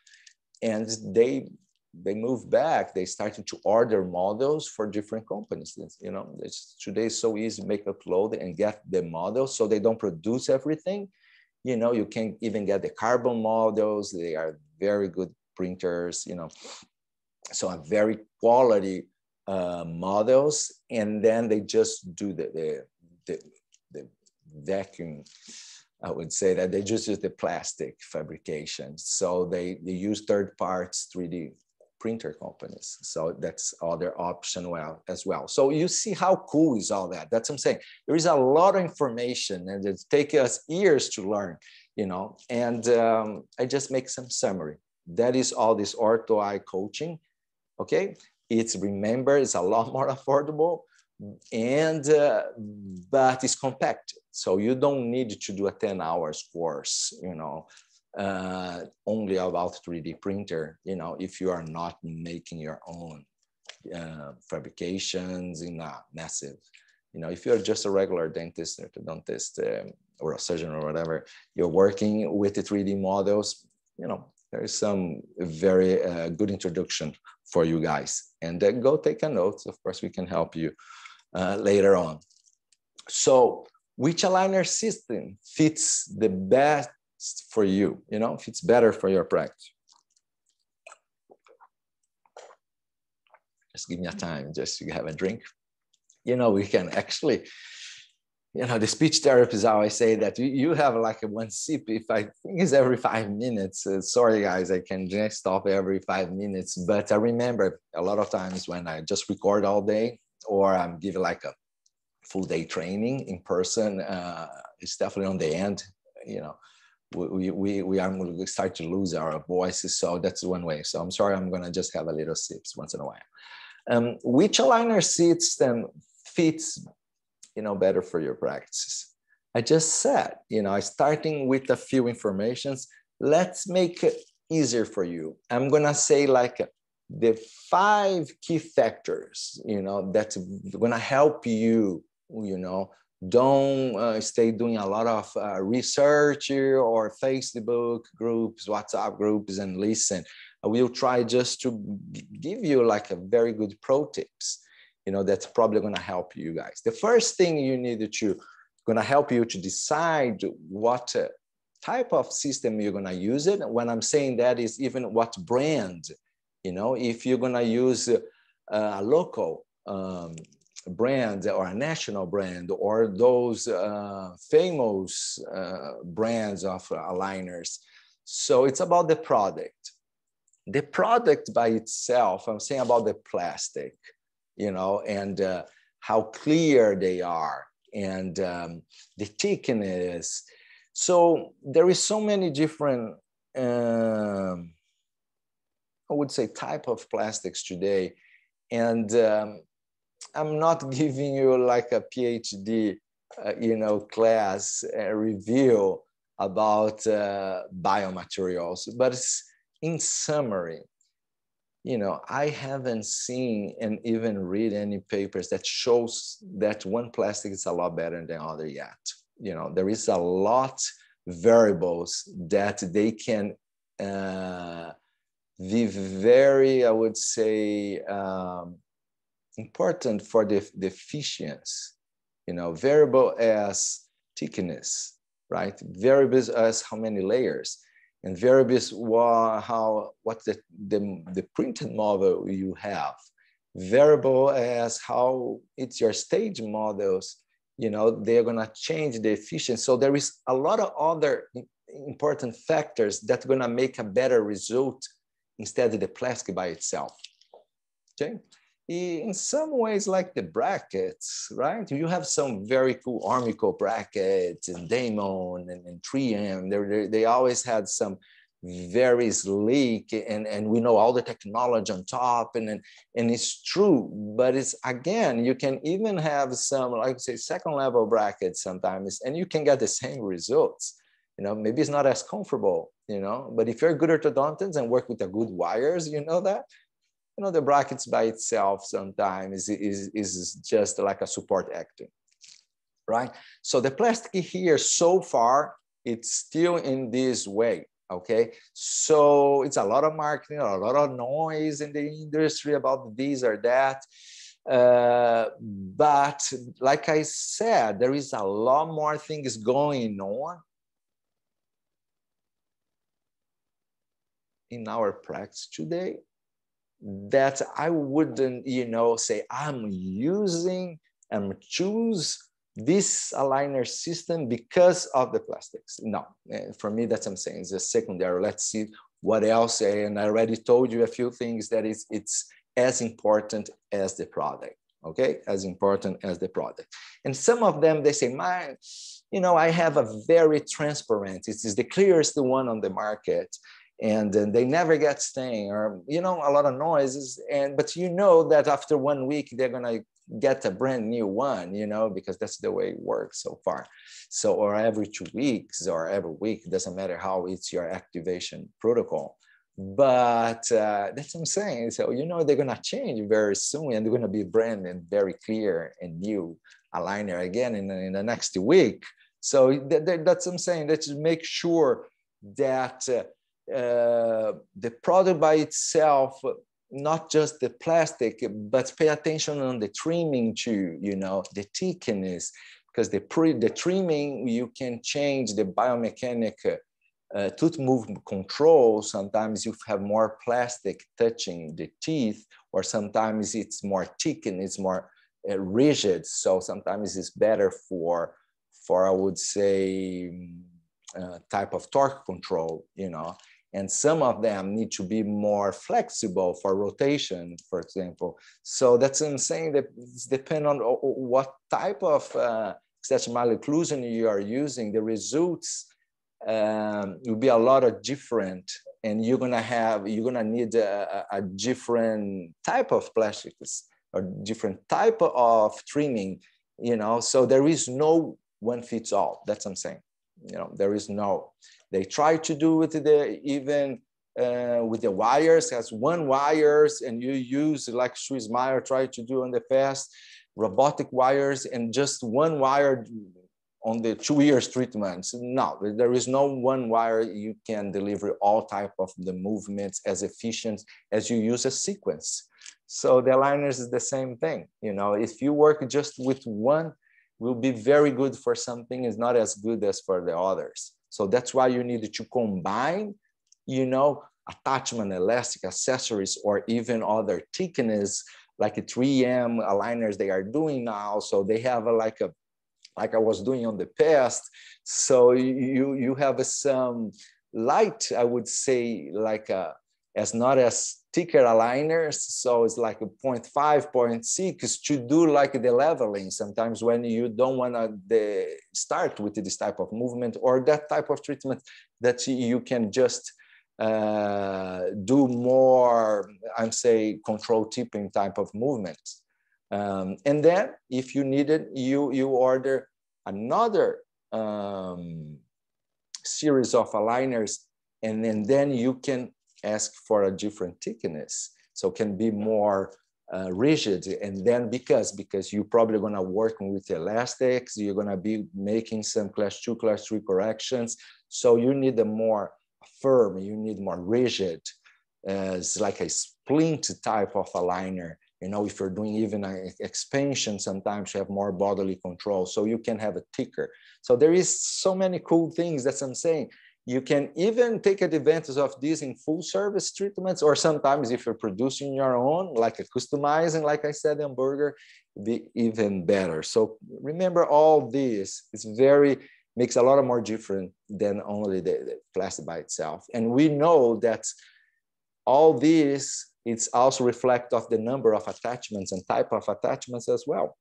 and they move back. They started to order models for different companies. You know, today it's so easy to make upload and get the models, so they don't produce everything. You know, you can even get the carbon models. They are very good printers, you know. So a very quality models, and then they just do the vacuum. I would say that they just use the plastic fabrication. So they use third parts 3D printer companies. So that's other option as well. So you see how cool is all that. That's what I'm saying. There is a lot of information, and it takes us years to learn, you know. And I just make some summary. That is all this Ortho.i coaching. Okay, remember, it's a lot more affordable, and but it's compact. So you don't need to do a 10 hours course, you know, only about 3D printer, you know, if you are not making your own fabrications in a massive, you know, if you're just a regular dentist, orthodontist, or a surgeon or whatever, you're working with the 3D models, you know, there is some very good introduction for you guys. And then go take a note. Of course, we can help you later on. So which aligner system fits the best for you, you know, fits better for your practice? Just give me a time just to have a drink. You know, we can actually, you know, the speech therapists always say that you have like a one sip, if I think it's every 5 minutes. Sorry, guys, I can just stop every 5 minutes. But I remember a lot of times when I just record all day, or I'm giving like a full day training in person, it's definitely on the end, you know, we start to lose our voices. So that's one way. So I'm sorry, I'm gonna just have a little sips once in a while. Which aligner system fits, you know, better for your practices? I just said, you know, starting with a few informations, let's make it easier for you. I'm gonna say like the 5 key factors, you know, that's gonna help you, you know, don't stay doing a lot of research or Facebook groups, WhatsApp groups, and listen. I will try just to give you like a very good pro tips, you know, that's probably going to help you guys. The first thing you need to going to help you to decide what type of system you're going to use it. When I'm saying that is even what brand, you know, if you're going to use a local brand or a national brand, or those famous brands of aligners. So it's about the product. The product by itself, I'm saying about the plastic, you know, and how clear they are, and the thickness. So there is so many different, I would say, type of plastics today. And I'm not giving you like a PhD, you know, class review about biomaterials, but it's, in summary, you know, I haven't seen and even read any papers that shows that one plastic is a lot better than other yet. You know, there is a lot variables that they can be very, I would say, important for the efficiency. You know, variable as thickness, right? Variables as how many layers. And variables what the printed model you have. Variable as how it's your stage models, you know, they're gonna change the efficiency. So there is a lot of other important factors that are gonna make a better result instead of the plastic by itself, okay? In some ways, like the brackets, right? You have some very cool Armico brackets and Damon and 3M. They always had some very sleek, and we know all the technology on top, and it's true. But it's, again, you can even have some, like say, second level brackets sometimes, and you can get the same results. You know, maybe it's not as comfortable, you know, but if you're a good orthodontist and work with the good wires, you know that. You know, the brackets by itself sometimes is just like a support acting, right? So the plastic here so far, it's still in this way, okay? So it's a lot of marketing, a lot of noise in the industry about this or that. But like I said, there is a lot more things going on in our practice today that I wouldn't, say I'm choose this aligner system because of the plastics. No, for me, that's what I'm saying. It's a secondary. Let's see what else. And I already told you a few things that it's as important as the product. Okay, as important as the product. And some of them, they say, I have a very transparent, it is the clearest one on the market. And they never get stain or, a lot of noises. But that after 1 week, they're going to get a brand new one, because that's the way it works so far. So, or every 2 weeks or every week, doesn't matter how it's your activation protocol. But that's what I'm saying. So, they're going to change very soon and they're going to be brand and very clear and new aligner again in the next week. So that's what I'm saying. Let's make sure that the product by itself, not just the plastic, but pay attention on the trimming too, the thickness, because the trimming, you can change the biomechanic tooth movement control. Sometimes you have more plastic touching the teeth, or sometimes it's more thick and it's more rigid. So sometimes it's better for I would say, type of torque control, and some of them need to be more flexible for rotation, for example. So that's what I'm saying, that it's depend on what type of extraction malocclusion you are using. The results will be a lot of different, and you're gonna need a different type of plastics or different type of trimming, so there is no one fits all. That's what I'm saying. There is no, they try to do with even with the wires, as one wires, and you use like Swiss Meyer tried to do in the past, robotic wires, and just one wire on the 2 years treatments. No, there is no one wire you can deliver all type of the movements as efficient as you use a sequence. So the aligners is the same thing. If you work just with one, will be very good for something, is not as good as for the others. So that's why you need to combine, attachment, elastic accessories, or even other thickness, like a 3M aligners they are doing now. So they have like I was doing on the past. So you have some light, I would say, like as not as thicker aligners. So it's like a 0.5, 0.6 to do like the leveling. Sometimes when you don't want to start with this type of movement or that type of treatment, that you can just do more, I'm say, control tipping type of movements. And then if you need it, you order another series of aligners, and then you can ask for a different thickness, so can be more rigid. And then because you're probably going to work with elastics, you're going to be making some class 2, class 3 corrections, so you need a more firm, you need more rigid, it's like a splint type of aligner. If you're doing even an expansion, sometimes you have more bodily control, so you can have a thicker. So there is so many cool things. That's what I'm saying. You can even take advantage of this in full service treatments, or sometimes if you're producing your own, like a customizing, like I said, hamburger, be even better. So remember all this, makes a lot of more different than only the plastic by itself. And we know that all this, it's also reflect of the number of attachments and type of attachments as well.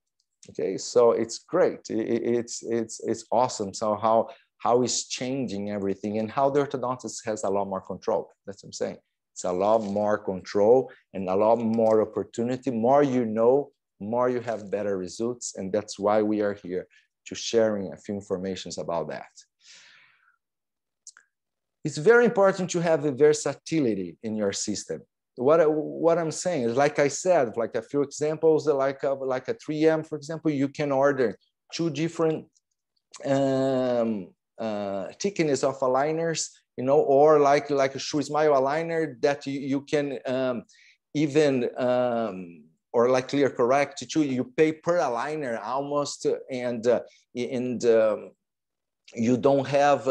Okay, so it's great. It's awesome. So how it's changing everything, and how the orthodontist has a lot more control. That's what I'm saying. It's a lot more control and a lot more opportunity. More more you have better results. And that's why we are here, to sharing a few informations about that. It's very important to have a versatility in your system. What I'm saying is, like I said, like a few examples, like a 3M, for example, you can order 2 different thickness of aligners, or like a Swiss Meyer aligner that you can even, or like Clear Correct too, you pay per aligner almost, and you don't have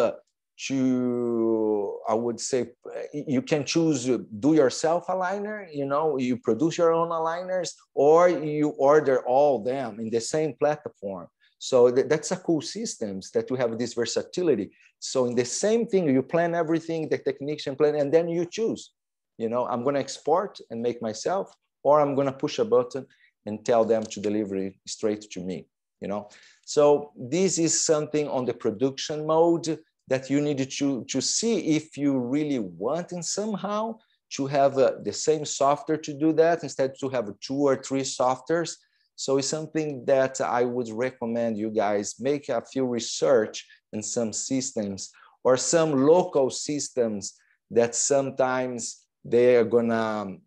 to I would say you can choose do yourself aligner, you know, you produce your own aligners, or you order all them in the same platform. So that's a cool systems that you have this versatility. So in the same thing, you plan everything, the technician plan, and then you choose, you know, I'm going to export and make myself, or I'm going to push a button and tell them to deliver it straight to me, you know. So this is something on the production mode that you need to see if you really want in somehow to have the same software to do that instead to have 2 or 3 softwares. So it's something that I would recommend you guys make a few research in some systems or some local systems that sometimes they are gonna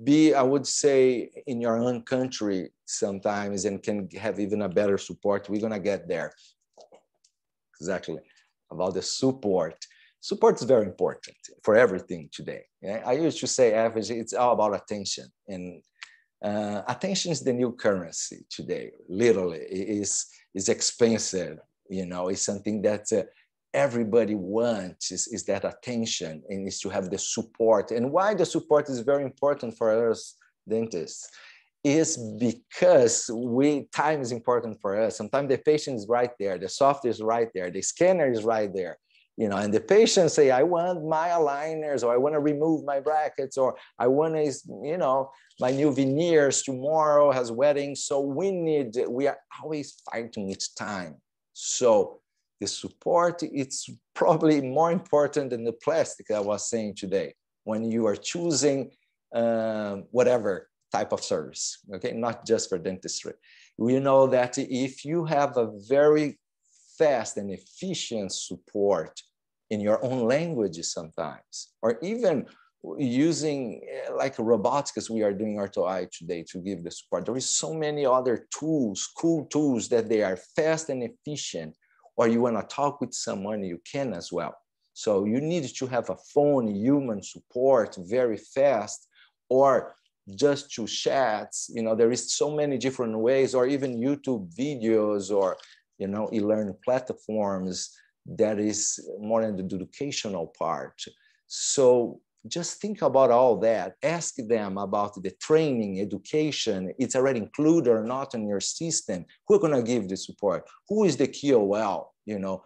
be, I would say, in your own country sometimes and can have even a better support. We're gonna get there. Exactly, about the support. Support is very important for everything today. Yeah? I used to say, average, it's all about attention. And attention is the new currency today. Literally, is expensive. You know, it's something that everybody wants is that attention, and is to have the support. And why the support is very important for us dentists is because time is important for us. Sometimes the patient is right there, the software is right there, the scanner is right there, you know, and the patient say, I want my aligners, or I want to remove my brackets, or I want to, you know, my new veneers tomorrow has wedding. So we are always fighting with time. So the support, it's probably more important than the plastic I was saying today, when you are choosing whatever type of service, okay, not just for dentistry. We know that if you have a very fast and efficient support in your own language sometimes, or even using like robotics, we are doing Ortho.i today to give the support. There is so many other tools, cool tools that they are fast and efficient, or you want to talk with someone, you can as well. So you need to have a phone, human support, very fast, or just to chats. You know, there is so many different ways, or even YouTube videos, or, you know, e-learning platforms that is more in the educational part. So just think about all that. Ask them about the training, education. It's already included or not in your system. Who's going to give the support? Who is the KOL? You know,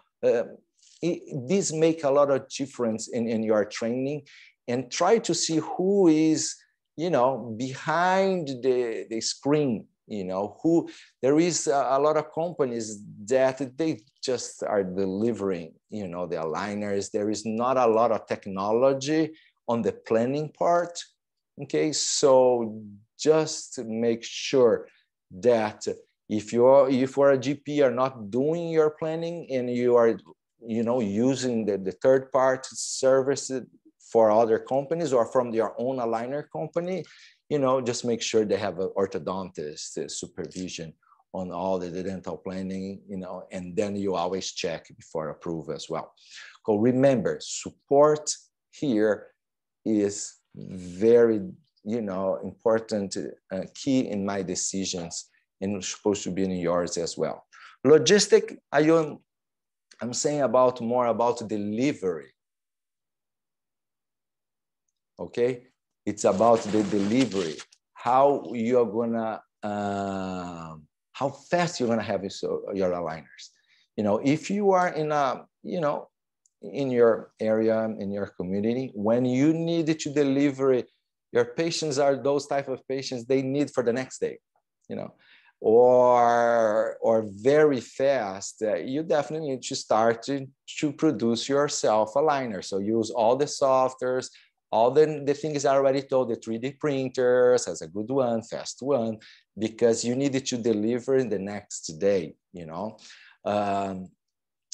this make a lot of difference in your training, and try to see who is, you know, behind the screen. You know, who there is a lot of companies that they just are delivering, you know, the aligners. There is not a lot of technology on the planning part. Okay, so just make sure that if you're a GP are not doing your planning, and you are, you know, using the third-party services for other companies or from your own aligner company, you know, just make sure they have an orthodontist supervision on all the dental planning, you know, and then you always check before approve as well. So remember, support here is very, you know, important, key in my decisions, and supposed to be in yours as well. Logistic, I'm saying more about delivery. Okay, it's about the delivery, how you're gonna, how fast you're gonna have your aligners. You know, if you are in a, you know, in your area, in your community, when you need to deliver, your patients are those type of patients they need for the next day, you know, or very fast, you definitely need to start to produce yourself aligner. So use all the softwares, all the things I already told, the 3D printers as a good one, fast one, because you need to deliver in the next day, you know.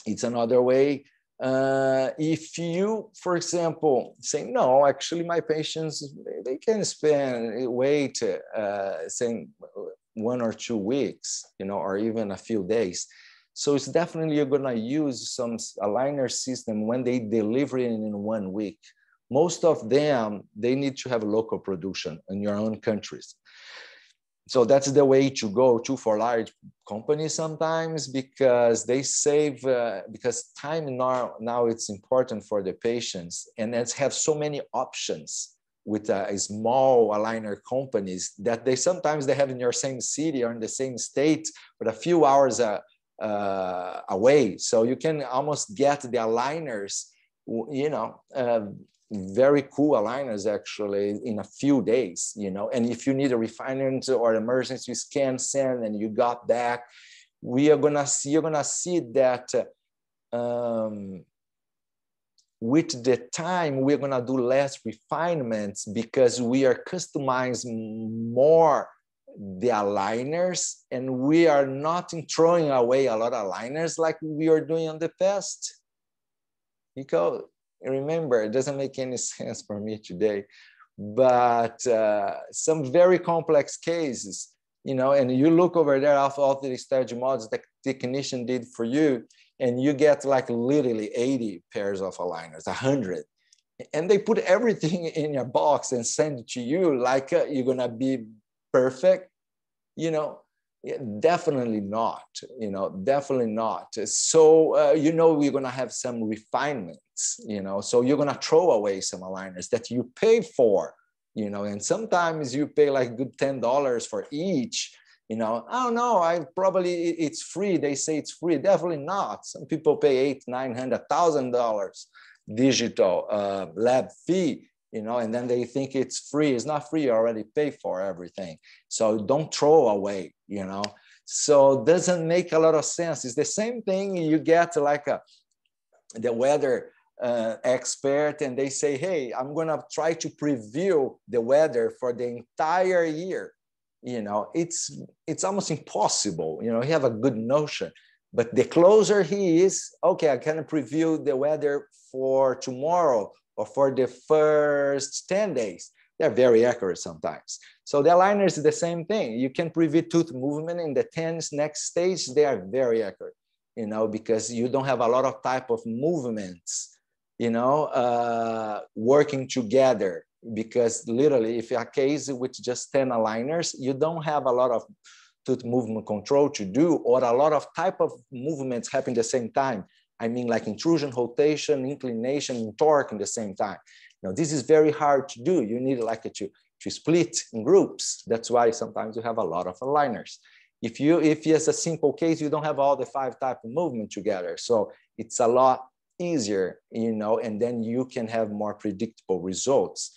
It's another way. If you, for example, say, no, actually my patients, they can wait, saying 1 or 2 weeks, you know, or even a few days. So it's definitely you're gonna use some aligner system when they deliver it in 1 week. Most of them, they need to have local production in your own countries. So that's the way to go to for large companies sometimes, because they save, because time now it's important for the patients, and let's have so many options with small aligner companies that they sometimes they have in your same city or in the same state, but a few hours away. So you can almost get the aligners, you know, very cool aligners actually in a few days, you know. And if you need a refinement or emergency scan send and you got back, you're gonna see that with the time we're gonna do less refinements because we are customizing more the aligners, and we are not throwing away a lot of aligners like we are doing in the past. Because remember, it doesn't make any sense for me today, but some very complex cases, you know, and you look over there after all the stage mods the technician did for you, and you get like literally 80 pairs of aligners, 100, and they put everything in your box and send it to you like you're gonna be perfect, you know. Yeah, definitely not, you know, definitely not. So, you know, we're going to have some refinements, you know, so you're going to throw away some aligners that you pay for, you know, and sometimes you pay like good $10 for each, you know. I don't know, it's free. They say it's free. Definitely not. Some people pay $800,000-$900,000 digital lab fee, you know, and then they think it's free. It's not free. You already pay for everything. So don't throw away, you know. So it doesn't make a lot of sense. It's the same thing. You get like the weather expert, and they say, hey, I'm going to try to preview the weather for the entire year. You know, it's almost impossible. You know, he have a good notion, but the closer he is, okay, I can preview the weather for tomorrow or for the first 10 days. They're very accurate sometimes. So the aligner is the same thing. You can preview tooth movement in the 10 next stage. They are very accurate, you know, because you don't have a lot of type of movements, you know, working together. Because literally, if a case with just 10 aligners, you don't have a lot of tooth movement control to do, or a lot of type of movements happen at the same time. I mean, like intrusion, rotation, inclination, and torque in the same time. Now, this is very hard to do. You need like to split in groups. That's why sometimes you have a lot of aligners. If it's a simple case, you don't have all the 5 type of movement together. So it's a lot easier, you know, and then you can have more predictable results.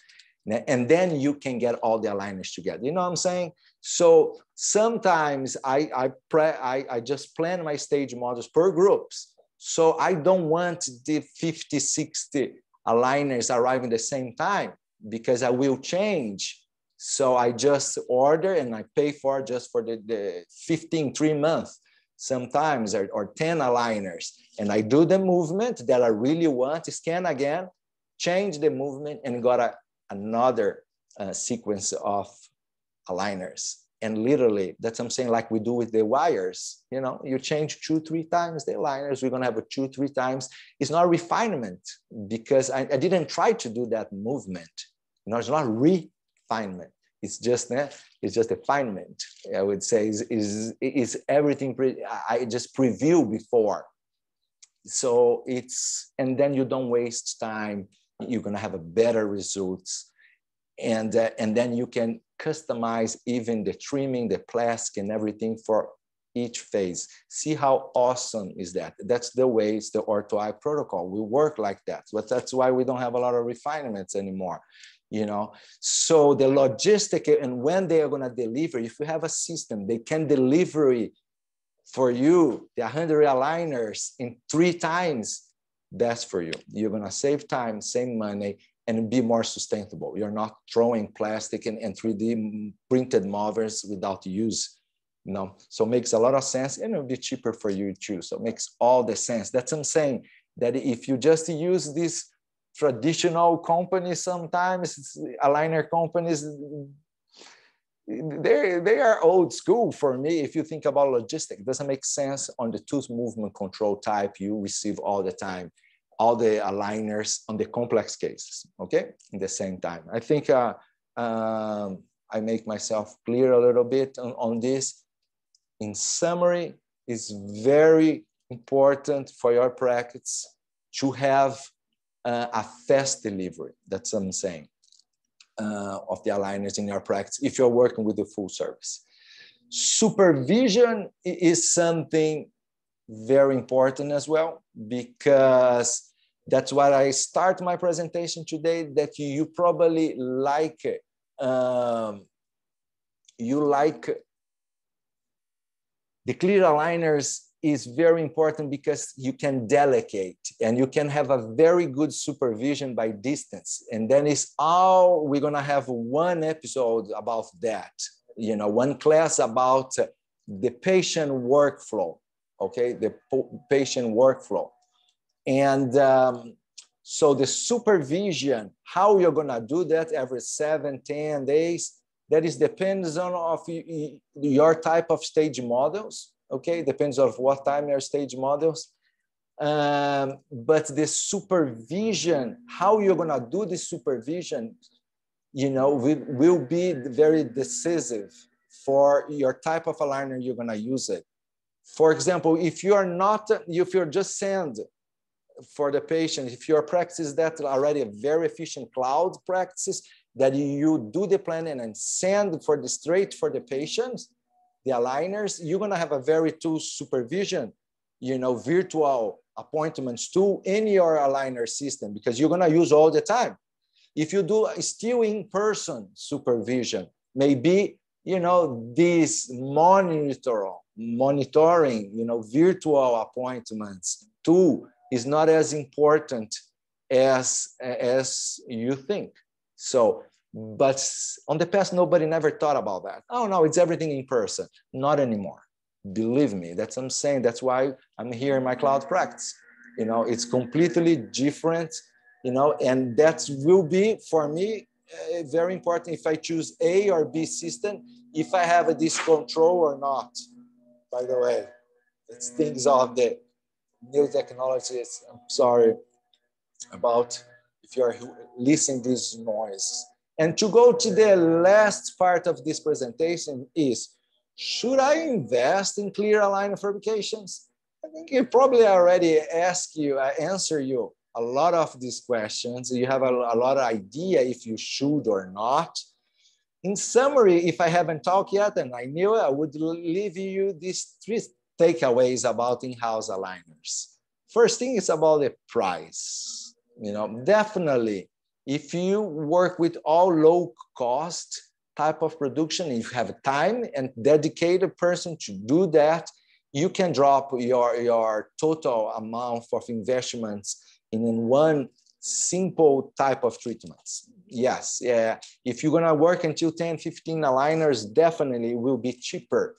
And then you can get all the aligners together. You know what I'm saying? So sometimes I just plan my stage models per groups. So I don't want the 50, 60 aligners arriving at the same time, because I will change. So I just order and I pay for just for the 15, 3 months sometimes, or 10 aligners. And I do the movement that I really want, scan again, change the movement, and got another sequence of aligners. And literally, that's what I'm saying, like we do with the wires, you know, you change 2, 3 times the aligners, we're gonna have a 2, 3 times. It's not refinement, because I didn't try to do that movement. You know, it's not refinement. It's just refinement. I would say is everything. I just preview before. So and then you don't waste time. You're gonna have a better results. And then you can customize even the trimming, the plastic, and everything for each phase. See how awesome is that? That's the way it's the Ortho.i protocol. We work like that. But that's why we don't have a lot of refinements anymore, you know? So the logistic, and when they are gonna deliver, if you have a system, they can deliver it for you, the 100 aligners in 3 times, that's for you. You're gonna save time, save money, and be more sustainable. You're not throwing plastic and 3D printed movers without use, you know? So it makes a lot of sense, and it'll be cheaper for you too. So it makes all the sense. That's what I'm saying, that if you just use these traditional companies, sometimes aligner companies, they are old school for me. If you think about logistics, it doesn't make sense on the tooth movement control type you receive all the time, all the aligners on the complex cases, okay, in the same time. I think I make myself clear a little bit on this. In summary, it's very important for your practice to have a fast delivery. That's what I'm saying, of the aligners in your practice if you're working with the full service. Supervision is something very important as well, because that's what I start my presentation today, that you probably like. You like the clear aligners is very important because you can delegate and you can have a very good supervision by distance. And then it's all, we're gonna have one episode about that, you know, one class about the patient workflow, okay, the patient workflow. And so the supervision, how you're gonna do that every 7, 10 days, that is depends on of your type of stage models, okay? Depends on what time your stage models. But the supervision, how you're gonna do the supervision, you know, will be very decisive for your type of aligner you're gonna use it. For example, if you're just send for the patient, if your practice is that already a very efficient cloud practice, that you do the planning and send for the straight for the patients, the aligners, you're gonna have a very tool supervision, you know, virtual appointments tool in your aligner system, because you're gonna use all the time. If you do still in-person supervision, maybe, you know, this monitoring, you know, virtual appointments tool is not as important as you think. So, but on the past, nobody never thought about that. Oh no, it's everything in person. Not anymore. Believe me, that's what I'm saying. That's why I'm here in my cloud practice. You know, it's completely different, you know, and that will be for me very important if I choose A or B system, if I have this control or not. By the way, it's things of the new technologies. I'm sorry about if you're listening to this noise. And to go to the last part of this presentation is, should I invest in clear aligner fabrications? I think you probably already answer you a lot of these questions. You have a lot of idea if you should or not. In summary, if I haven't talked yet, and I knew it, I would leave you these 3 takeaways about in-house aligners. First thing is about the price. You know, definitely, if you work with all low cost type of production, if you have time and dedicated person to do that, you can drop your total amount of investments in one simple type of treatments. Yes, yeah. If you're gonna work until 10, 15 aligners, definitely it will be cheaper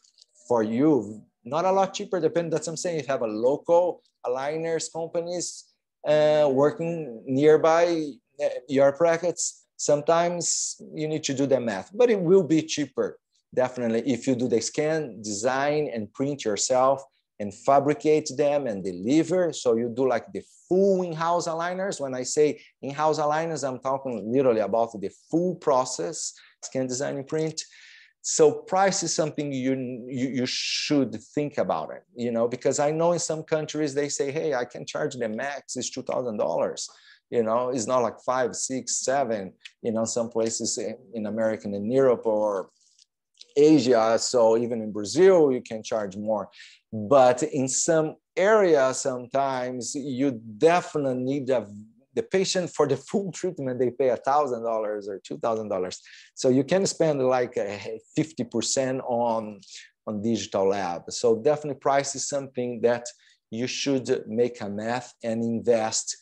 for you. Not a lot cheaper, depending, that's what I'm saying. If you have a local aligners companies working nearby your practice, sometimes you need to do the math, but it will be cheaper, definitely, if you do the scan, design, and print yourself, and fabricate them and deliver. So you do like the full in-house aligners. When I say in-house aligners, I'm talking literally about the full process, scan, design, and print. So price is something you should think about it, you know, because I know in some countries they say, hey, I can charge the max is $2,000. You know, it's not like 5, 6, 7, you know, some places in America and in Europe or Asia. So even in Brazil, you can charge more. But in some areas, sometimes you definitely need the patient for the full treatment, they pay $1,000 or $2,000. So you can spend like 50% on digital lab. So definitely price is something that you should make a math and invest.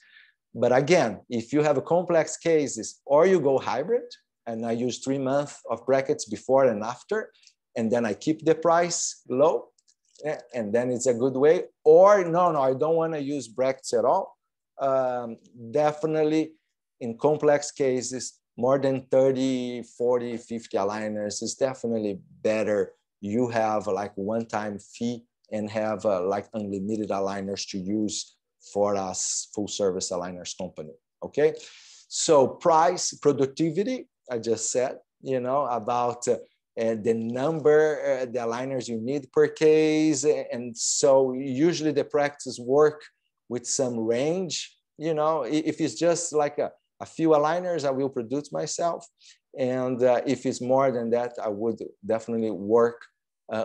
But again, if you have a complex cases, or you go hybrid, and I use 3 months of brackets before and after, and then I keep the price low, and then it's a good way. Or no, I don't want to use brackets at all. Definitely in complex cases, more than 30, 40, 50 aligners is definitely better. You have like one-time fee and have like unlimited aligners to use for us full service aligners company, okay? So price, productivity, I just said, you know, about the number, the aligners you need per case. And so usually the practice work with some range, you know. If it's just like a few aligners, I will produce myself. And if it's more than that, I would definitely work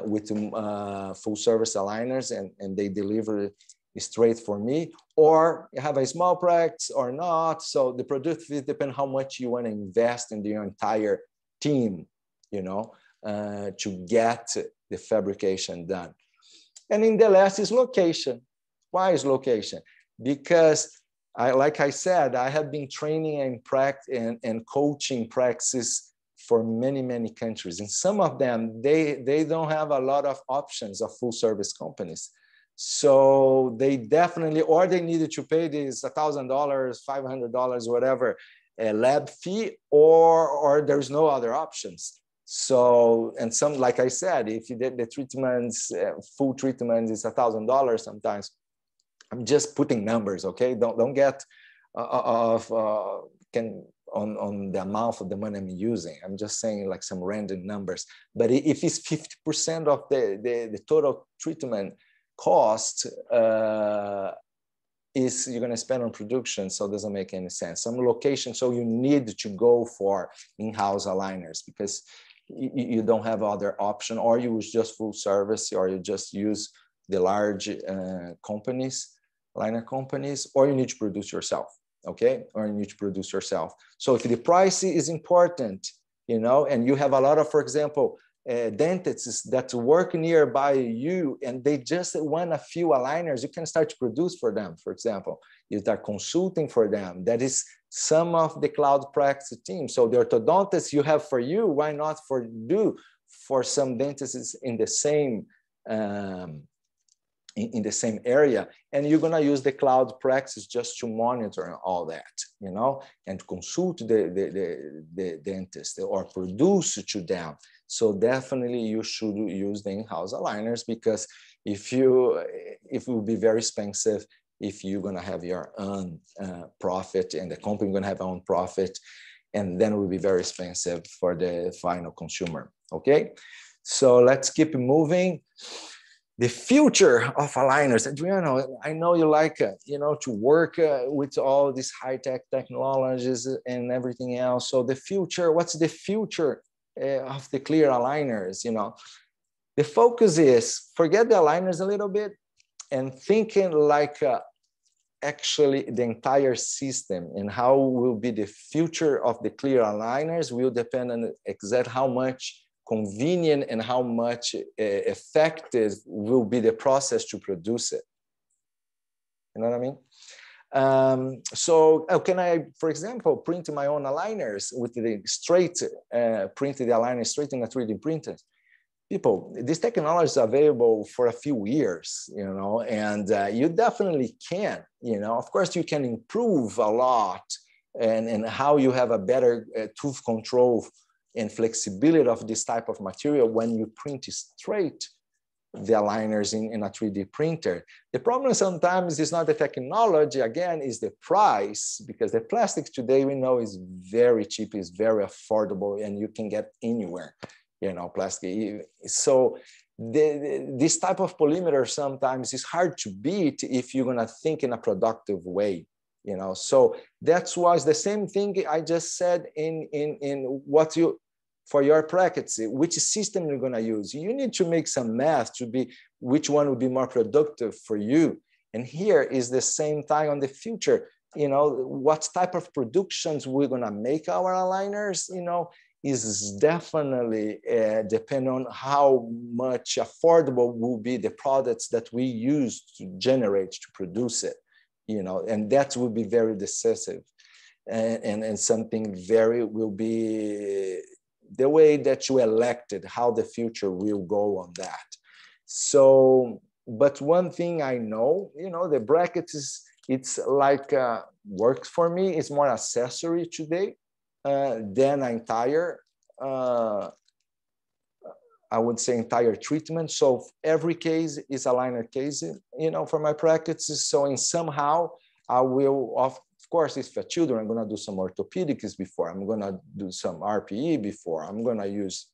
with full service aligners, and they deliver straight for me, or you have a small practice or not. So the productivity depends how much you want to invest in your entire team, you know, to get the fabrication done. And in the last is location. Why is location? Because like I said, I have been training and coaching practices for many, many countries. And some of them, they don't have a lot of options of full service companies. So they definitely, or they needed to pay this $1,000, $500, whatever, a lab fee, or there's no other options. So, and some, like I said, if you did the treatments, full treatment is $1,000 sometimes. I'm just putting numbers, okay? Don't get on the amount of the money I'm using. I'm just saying like some random numbers. But if it's 50% of the total treatment cost is you're going to spend on production, so it doesn't make any sense. Some location, so you need to go for in-house aligners because you don't have other option, or you use just full service, or you just use the large companies, liner companies, or you need to produce yourself, okay? Or you need to produce yourself. So if the price is important, you know, and you have a lot of, for example, dentists that work nearby you and they just want a few aligners, you can start to produce for them. For example, you start consulting for them. That is some of the cloud practice team. So the orthodontists you have for you, why not do for some dentists in the same in the same area, and you're going to use the cloud practice just to monitor all that, you know, and consult the dentist or produce to them. So definitely you should use the in-house aligners, because if it will be very expensive if you're going to have your own profit, and the company going to have their own profit, and then it will be very expensive for the final consumer. Okay, so let's keep moving. The future of aligners. Adriano, I know you like, you know, to work with all these high-tech technologies and everything else. So the future, what's the future of the clear aligners? You know, the focus is forget the aligners a little bit and thinking like actually the entire system, and how will be the future of the clear aligners will depend on exactly how much convenient and how much effective will be the process to produce it. You know what I mean? So can I, for example, print my own aligners with the straight, print the aligner straight in a 3D printer? People, this technology is available for a few years, you know, and you definitely can, you know. Of course, you can improve a lot and how you have a better tooth control and flexibility of this type of material when you print straight the aligners in a 3D printer. The problem sometimes is not the technology, again, is the price, because the plastics today we know is very cheap, is very affordable, and you can get anywhere, you know, plastic. So this type of polymer sometimes is hard to beat if you're gonna think in a productive way. You know, so that's why the same thing I just said in what you, for your practice, which system you're going to use. You need to make some math to be which one would be more productive for you. And here is the same time on the future, you know, what type of productions we're going to make our aligners, you know, is definitely depend on how much affordable will be the products that we use to generate, to produce it. You know, and that will be very decisive, and something very will be the way that you elected, how the future will go on that. So, but one thing I know, you know, the brackets it's like works for me. It's more accessory today than an entire. I would say entire treatment. So every case is a liner case, you know, for my practices. So in somehow I will, of course, if for children, I'm going to do some orthopedics before. I'm going to do some RPE before. I'm going to use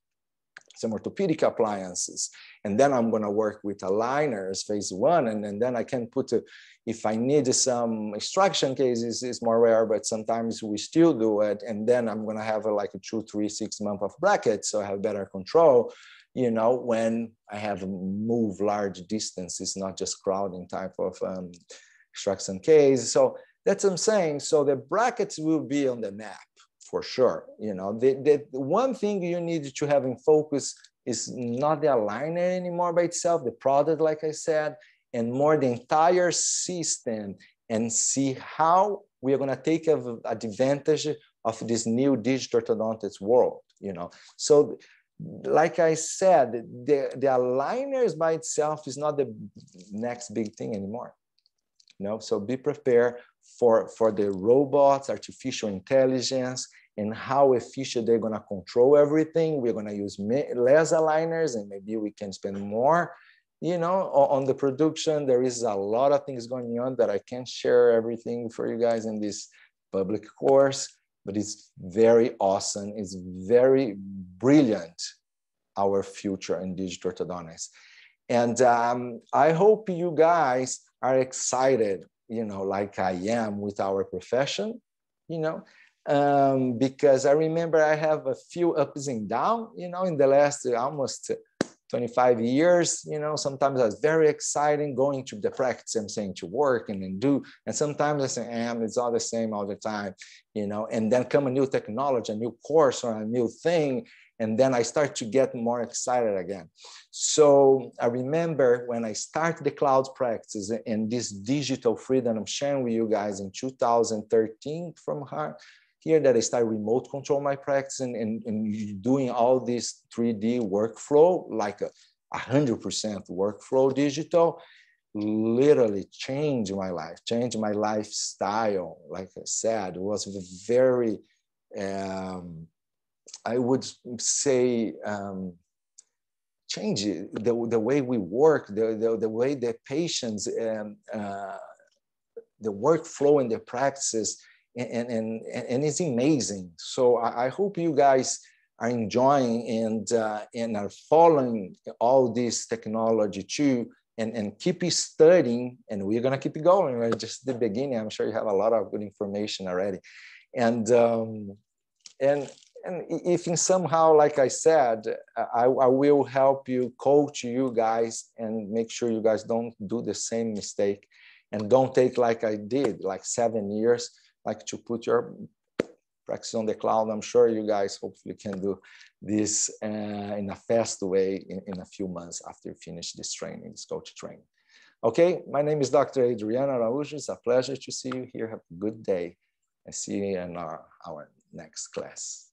some orthopedic appliances. And then I'm going to work with aligners, phase one. And then I can put, if I need some extraction cases, it's more rare, but sometimes we still do it. And then I'm going to have like a 2, 3, 6 months of brackets. So I have better control, you know, when I have move large distances, not just crowding type of extraction case. So that's what I'm saying. So the brackets will be on the map. For sure, you know, the one thing you need to have in focus is not the aligner anymore by itself, the product, like I said, and more the entire system, and see how we are going to take advantage of this new digital orthodontics world, you know. So like I said, the aligners by itself is not the next big thing anymore. You know, so be prepared for the robots, artificial intelligence, and how efficient they're going to control everything. We're going to use less aligners, and maybe we can spend more, you know, on the production. There is a lot of things going on that I can't share everything for you guys in this public course, but it's very awesome. It's very brilliant, our future in digital orthodontics. And I hope you guys are excited, you know, like I am with our profession, you know, because I remember I have a few ups and downs, you know, in the last almost 25 years, you know. Sometimes it's very exciting going to the practice, I'm saying, to work and then do, and sometimes I say, it's all the same all the time, you know, and then come a new technology, a new course or a new thing, and then I start to get more excited again. So I remember when I started the cloud practice and this digital freedom I'm sharing with you guys in 2013 from here, that I started remote control my practice and doing all this 3D workflow, like 100% workflow digital, literally changed my life, changed my lifestyle. Like I said, it was very, I would say, change the way we work, the way the patients, the workflow and the practices, and it's amazing. So I hope you guys are enjoying and are following all this technology too, and keep studying, and we're gonna keep going. We're just the beginning. I'm sure you have a lot of good information already. And if in somehow, like I said, I will help you, coach you guys, and make sure you guys don't do the same mistake, and don't take like I did, like 7 years, like to put your practice on the cloud. I'm sure you guys hopefully can do this in a fast way in a few months after you finish this training, this coach training. Okay, my name is Dr. Adriano Araujo. It's a pleasure to see you here. Have a good day. I see you in our next class.